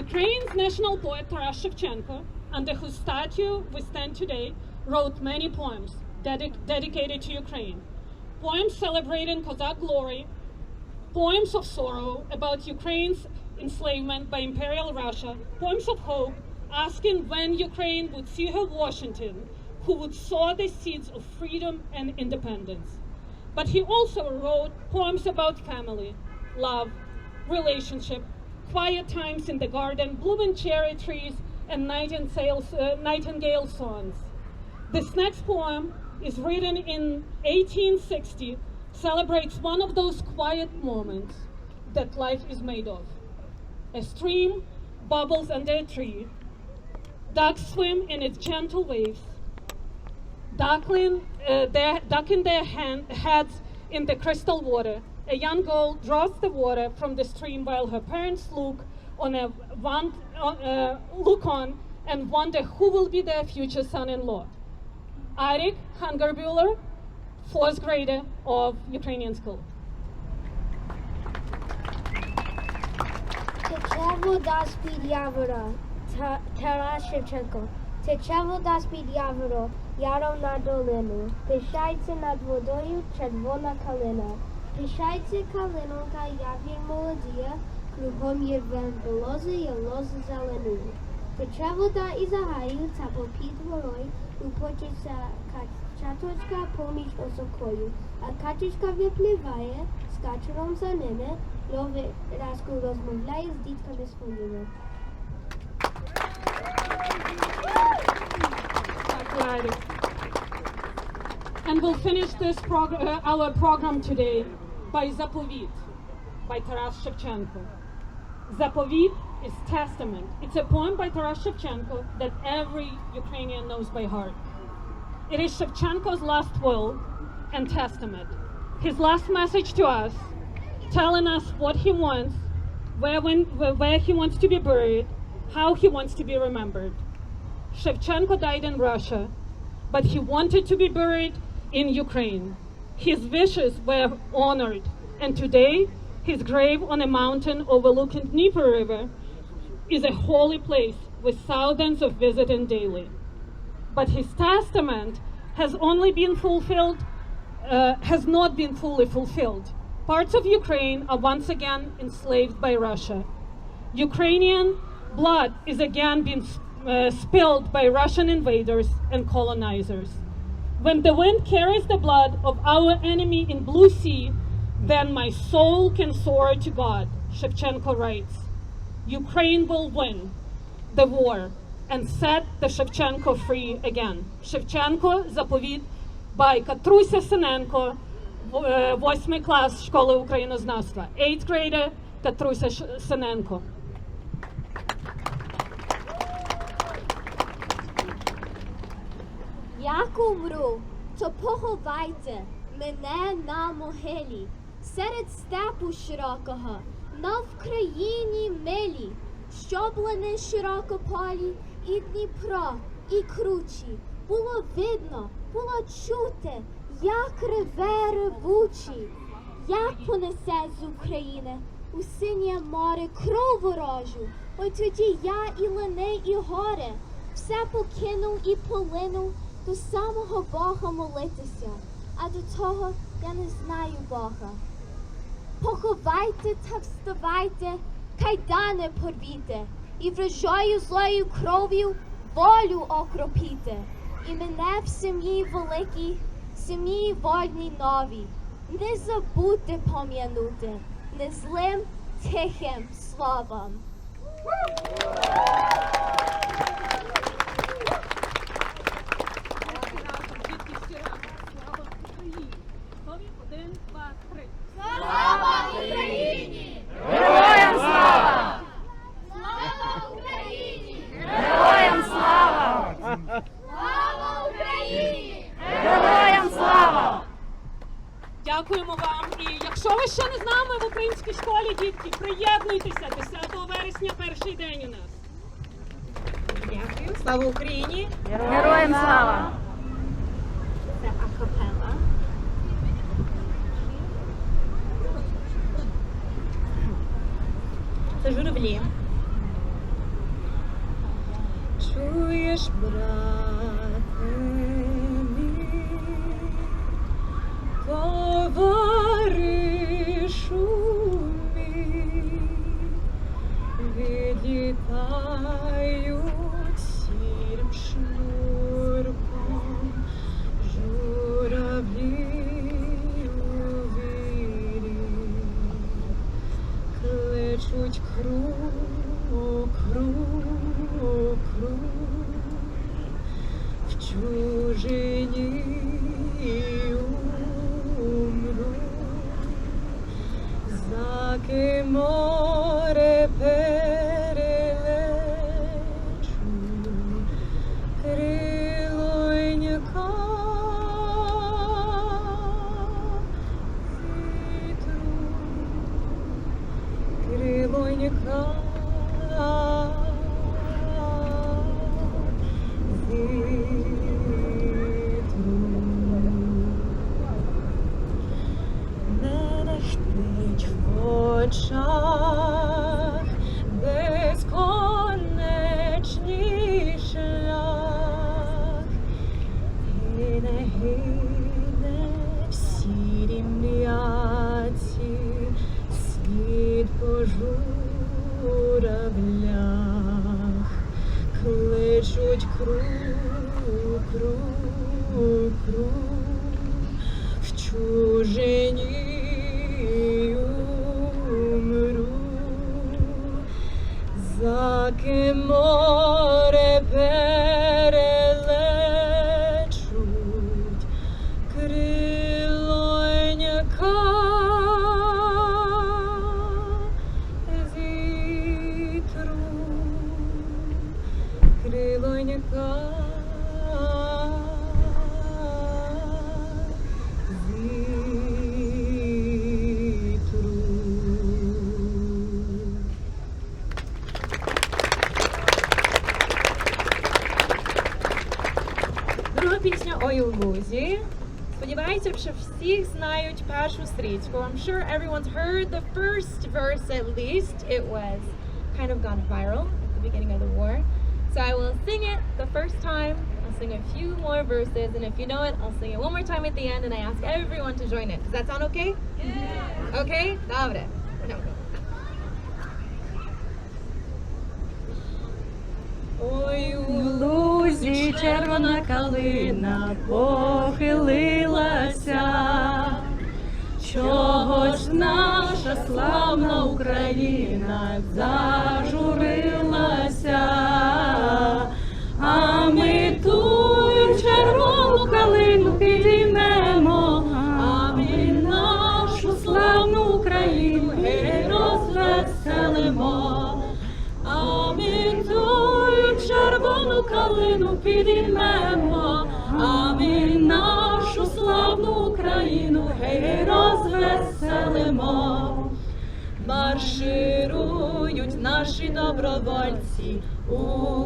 Ukraine's national poet Taras Shevchenko, under whose statue we stand today, wrote many poems dedicated to Ukraine. Poems celebrating Cossack glory, poems of sorrow about Ukraine's enslavement by Imperial Russia, poems of hope, asking when Ukraine would see her Washington, who would sow the seeds of freedom and independence. But he also wrote poems about family, love, relationship, quiet times in the garden, blooming cherry trees, and nightingale songs. This next poem is written in 1860, celebrates one of those quiet moments that life is made of. A stream bubbles under a tree, ducks swim in its gentle waves, ducking their heads in the crystal water. A young girl draws the water from the stream while her parents look on and wonder who will be their future son-in-law. Arik Hangarbuller, 4th grader of Ukrainian school. Тече вода з-під явора, Тарас Шевченко. Тече вода з-під явора, яром на долину. Пишається над водою червона калина. Пишається калинонька, явір молодія, кругом є верболози і лози зелену. Тече вода із загаю, та попід горою, упочиться качаточка поміж осокою. А качечка випливає, з качером за ними, новий разку розмовляє з дітками своїми. And we'll finish this our program today by Zapovit, by Taras Shevchenko. Zapovit is testament. It's a poem by Taras Shevchenko that every Ukrainian knows by heart. It is Shevchenko's last will and testament. His last message to us, telling us what he wants, where he wants to be buried, how he wants to be remembered. Shevchenko died in Russia, but he wanted to be buried in Ukraine. His wishes were honored, and today his grave on a mountain overlooking Dnieper River is a holy place with thousands of visiting daily. But his testament has not been fully fulfilled. Parts of Ukraine are once again enslaved by Russia. Ukrainian blood is again being spilled by Russian invaders and colonizers. When the wind carries the blood of our enemy in blue sea, then my soul can soar to God, Shevchenko writes. Ukraine will win the war and set the Shevchenko free again. Shevchenko, Заповіт, by Катруся Синенко, 8th class школи українознавства. 8th grader Катруся Синенко. Як умру, то поховайте мене на могилі, серед степу широкого, на Вкраїні милі, щоблини широкополі, і Дніпро, і кручі. Було видно, було чути, як реве ревучий, як понесе з України у синє море кров ворожу. Ой тоді я і лини, і горе, все покинув і полинув, до самого Бога молитися. а до того я не знаю Бога. Поховайте та вставайте, кайдани порвіте, і вражою злою кров'ю волю окропіте. І мене в сім'ї великій, сім'ї вольній новій, не забудьте пом'янути незлим тихим словом. Слава Україні! Героям слава! Слава Україні! Героям слава! Слава Україні! Героям слава! Дякуємо вам. І якщо ви ще не з нами в українській школі, дітки, приєднуйтеся 10 вересня, перший день у нас. Дякую. Слава Україні! Героям слава! Це акапела. Це журавлі. Чуєш, брате мій, товаришу мій, відлітають сірим шнурком журавлі у вірі, кличуть круг, круг, круг, в чужині умру, за ким море перелечу, крилонька вітру, крилонька очах безконечний шлях, і не гине в сірій м'яці слід по журавлях, кличуть круг, круг, круг, в чужині за ким море перелечуть, крилонька вітру, крилонька пісня «Ой у лузі». Сподіваюся, що всіх знають першу стрічку. I'm sure everyone's heard the first verse at least. It was kind of gone viral at the beginning of the war. So I will sing it the first time. I'll sing a few more verses, and if you know it, I'll sing it one more time at the end, and I ask everyone to join it. Does that sound okay? Yeah. Okay? Добре. No. Ой, у лузі червона калина похилилася, чого ж наша славна Україна зажурилася, а ми ту червону калину підіймемо, а ми нашу славну Україну розвеселимо, а ми ту червону калину підіймемо, а ми нашу славну Україну гей розвеселимо. Марширують наші добровольці у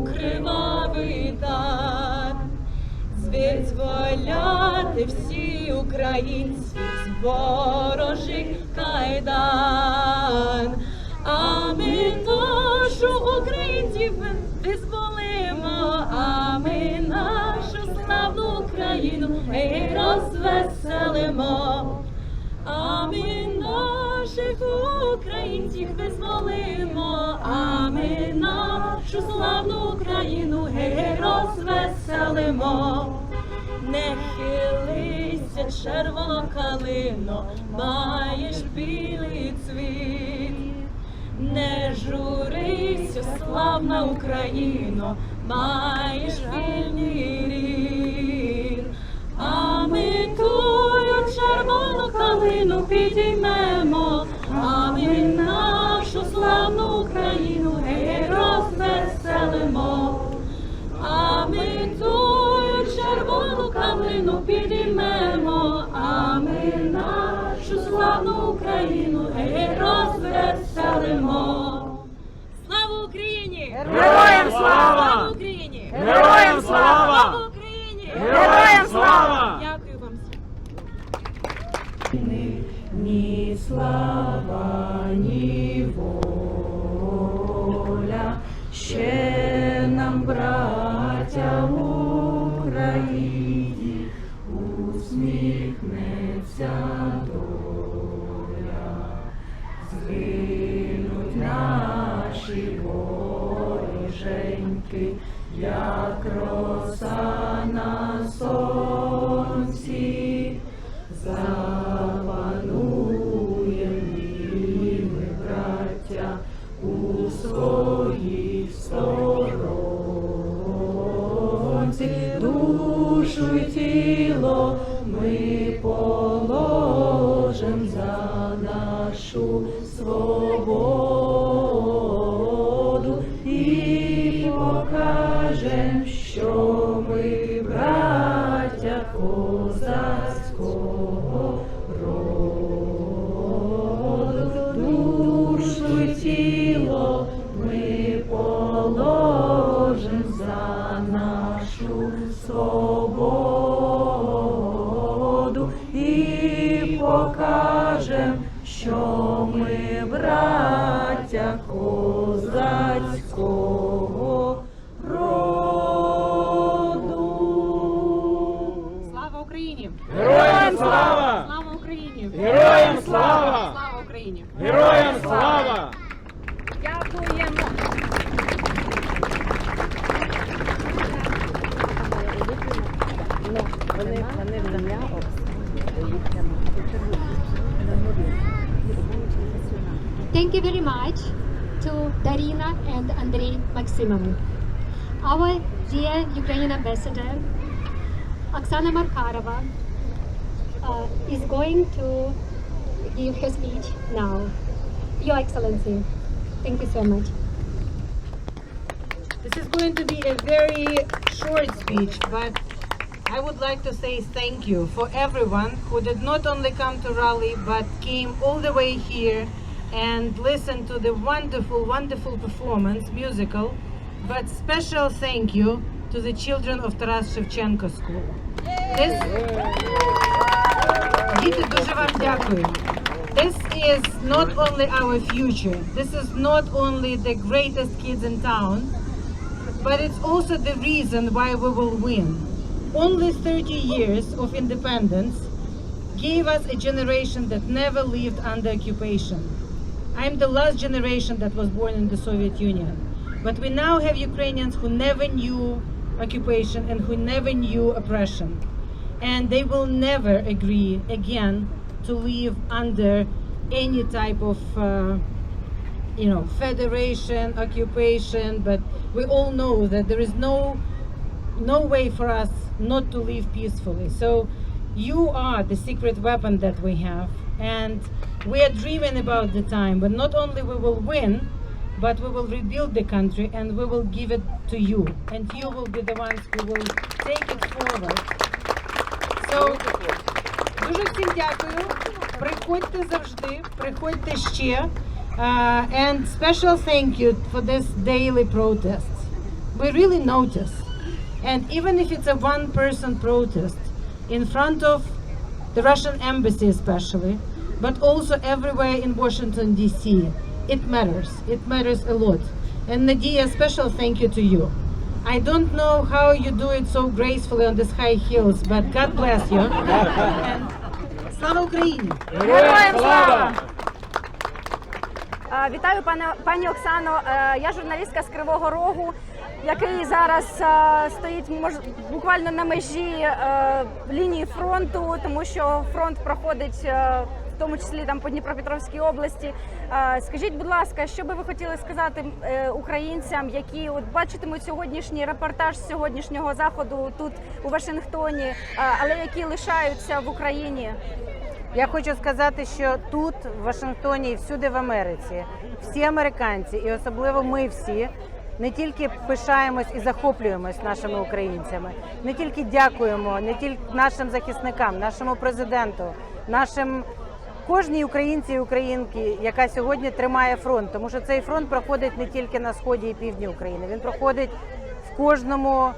кривавий дар, визволяти всі українці з ворожих кайдан. А ми нашу українців визволимо, а ми нашу славну Україну Україну, гей, розвеселимо. А ми наших українців визволимо, а ми нашу славну Україну, гей, розвеселимо. Не хилися, червона калино, маєш білий цвіт. Не журися, славна Україно, маєш вільний рід. А ми тую червону калину підіймемо, а ми нашу славну Україну, гей, розвеселимо. А ми тую червону калину підіймемо, а ми нашу славну Україну, гей, розвеселимо. Слава Україні! Героям слава! Слава Україні! Героям слава! Слава Україні! Героям слава! Дякую вам всім. Ні слава, ні воля, ще нам, браття, в Україні, усміхнеться доля. Згинуть наші вороженьки, як роса на сонці. Запануєм і ми, браття, у своїй сторонці. Душу й тіло ми положим за нашу свободу і покажем, що ми, браття козацького роду. Душу й тіло ми положим за нашу свободу і покажем, що ми, браття козацького роду. Слава Україні! Героям слава! Слава Україні! Героям слава! Слава Україні! Героям слава! Дякуємо. Thank you very much to Darina and Andrei Maximov. Our dear Ukrainian ambassador, Oksana Markarova, is going to give her speech now. Your Excellency, thank you so much. This is going to be a very short speech, but I would like to say thank you for everyone who did not only come to rally, but came all the way here and listened to the wonderful, wonderful performance, musical, but special thank you to the children of Taras Shevchenko School. Діти, дуже вам дякую. This is not only our future, this is not only the greatest kids in town, but it's also the reason why we will win. Only 30 years of independence gave us a generation that never lived under occupation. I'm the last generation that was born in the Soviet Union, but we now have Ukrainians who never knew occupation and who never knew oppression. And they will never agree again to live under any type of federation, occupation, but we all know that there is no way for us not to live peacefully. So you are the secret weapon that we have, and we are dreaming about the time, but not only we will win, but we will rebuild the country and we will give it to you, and you will be the ones who will take it forward. So, дуже всім дякую. Приходьте завжди, приходьте ще. And special thank you for this daily protest. We really notice. And even if it's a one-person protest in front of the Russian embassy especially, but also everywhere in Washington, D.C., it matters. It matters a lot. And Nadia, special thank you to you. I don't know how you do it so gracefully on these high heels, but God bless you. And слава Україні! Героям слава! Вітаю, пані Оксано. Я журналістка з Кривого Рогу, який зараз стоїть буквально на межі лінії фронту, тому що фронт проходить в тому числі там по Дніпропетровській області. Скажіть, будь ласка, що би ви хотіли сказати українцям, які от бачитимуть сьогоднішній репортаж з сьогоднішнього заходу тут у Вашингтоні, але які лишаються в Україні? Я хочу сказати, що тут, в Вашингтоні і всюди в Америці, всі американці, і особливо ми всі, не тільки пишаємось і захоплюємось нашими українцями, не тільки дякуємо, не тільки нашим захисникам, нашому президенту, нашим кожній українці і українці, яка сьогодні тримає фронт, тому що цей фронт проходить не тільки на сході і півдні України, він проходить в кожному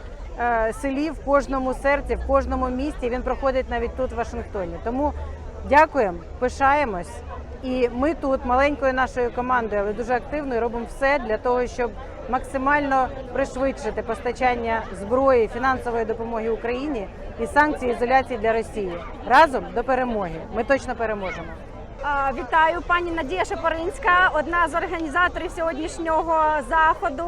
селі, в кожному серці, в кожному місті, він проходить навіть тут, в Вашингтоні. Тому дякуємо, пишаємось, і ми тут маленькою нашою командою, але дуже активною, робимо все для того, щоб максимально пришвидшити постачання зброї, фінансової допомоги Україні і санкцій ізоляції для Росії. Разом до перемоги. Ми точно переможемо. Вітаю, пані Надія Шапоринська, одна з організаторів сьогоднішнього заходу.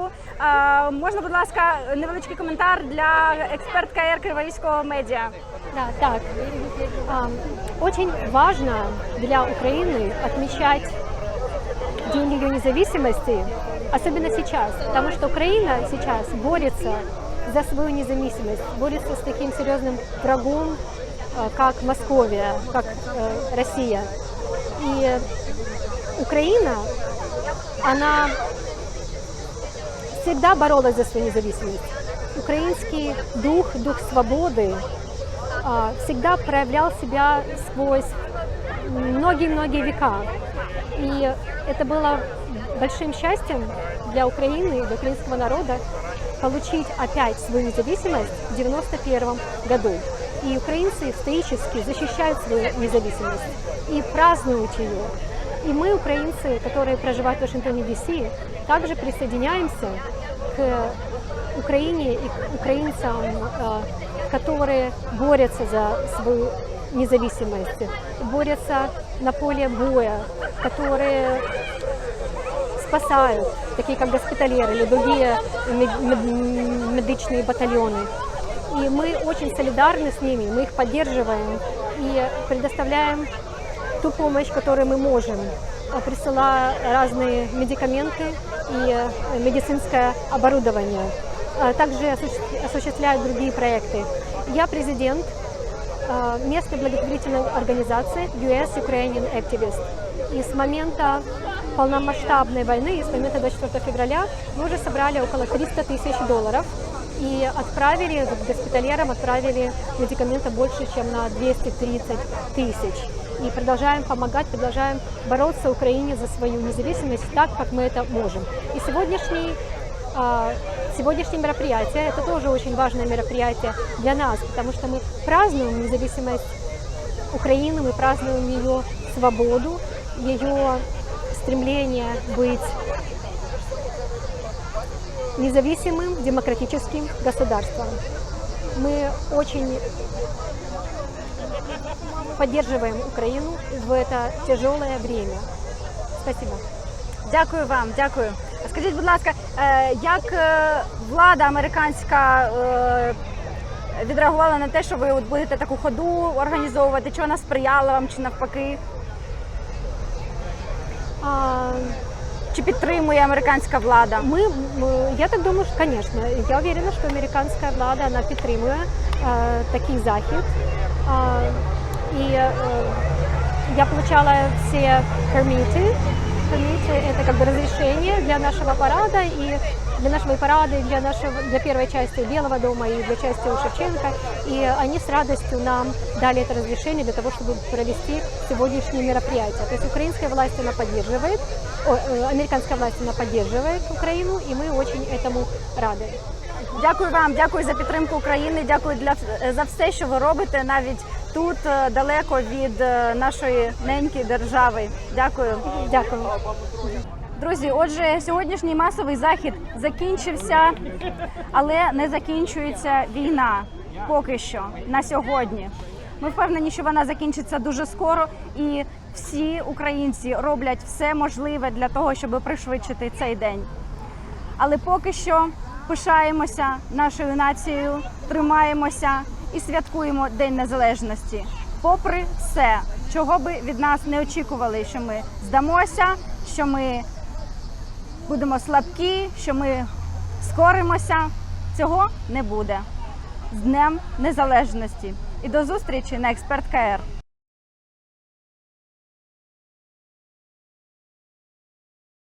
Можна, будь ласка, невеличкий коментар для «Експерт-КР» Криворізького медіа? Да, так. Очень важно для Украины отмечать День ее независимости, особенно сейчас, потому что Украина сейчас борется за свою независимость, борется с таким серьезным врагом, как Московия, как Россия. И Украина, она всегда боролась за свою независимость. Украинский дух, дух свободы всегда проявлял себя сквозь многие-многие века. И это было большим счастьем для Украины и для украинского народа получить опять свою независимость в 1991 году. И украинцы стоически защищают свою независимость и празднуют ее. И мы, украинцы, которые проживают в Вашингтоне, Д.С., также присоединяемся к Украине и к украинцам, которые борются за свою независимость, борются на поле боя, которые спасают, такие как госпитальеры или другие медичные батальоны. И мы очень солидарны с ними, мы их поддерживаем и предоставляем ту помощь, которую мы можем, присылая разные медикаменты и медицинское оборудование. Также осуществляют другие проекты. Я президент местной благотворительной организации US Ukrainian Activist. И с момента полномасштабной войны, с момента 24 февраля, мы уже собрали около $300 000 и отправили, госпитальерам отправили медикаменты больше, чем на 230 000. И продолжаем помогать, продолжаем бороться Украине за свою независимость так, как мы это можем. И сегодняшнее мероприятие, это тоже очень важное мероприятие для нас, потому что мы празднуем независимость Украины, мы празднуем ее свободу, ее стремление быть независимым демократическим государством. Мы очень поддерживаем Украину в это тяжелое время. Спасибо. Дякую вам, дякую. Скажіть, будь ласка, як влада американська відреагувала на те, що ви от будете таку ходу організовувати? Чи вона сприяла вам, чи навпаки? Чи підтримує американська влада? Я так думаю, что, конечно. Я уверена, что американская влада, она підтримує такий захід. И я получала все пермиты. Это как бы разрешение для нашего парада и для первой части Белого дома и для части у Шевченко. И они с радостью нам дали это разрешение для того, чтобы провести сегодняшнее мероприятие. То есть украинская власть, она поддерживает, американская власть, она поддерживает Украину, и мы очень этому рады. Дякую вам, дякую за підтримку України, дякую за все, що ви робите, навіть тут, далеко від нашої неньки держави. Дякую. Дякую. Друзі, отже, сьогоднішній масовий захід закінчився, але не закінчується війна поки що, на сьогодні. Ми впевнені, що вона закінчиться дуже скоро, і всі українці роблять все можливе для того, щоб пришвидшити цей день. Але поки що пишаємося нашою нацією, тримаємося і святкуємо День Незалежності. Попри все, чого би від нас не очікували, що ми здамося, що ми будемо слабкі, що ми скоримося, цього не буде. З Днем Незалежності! І до зустрічі на Експерт-КР!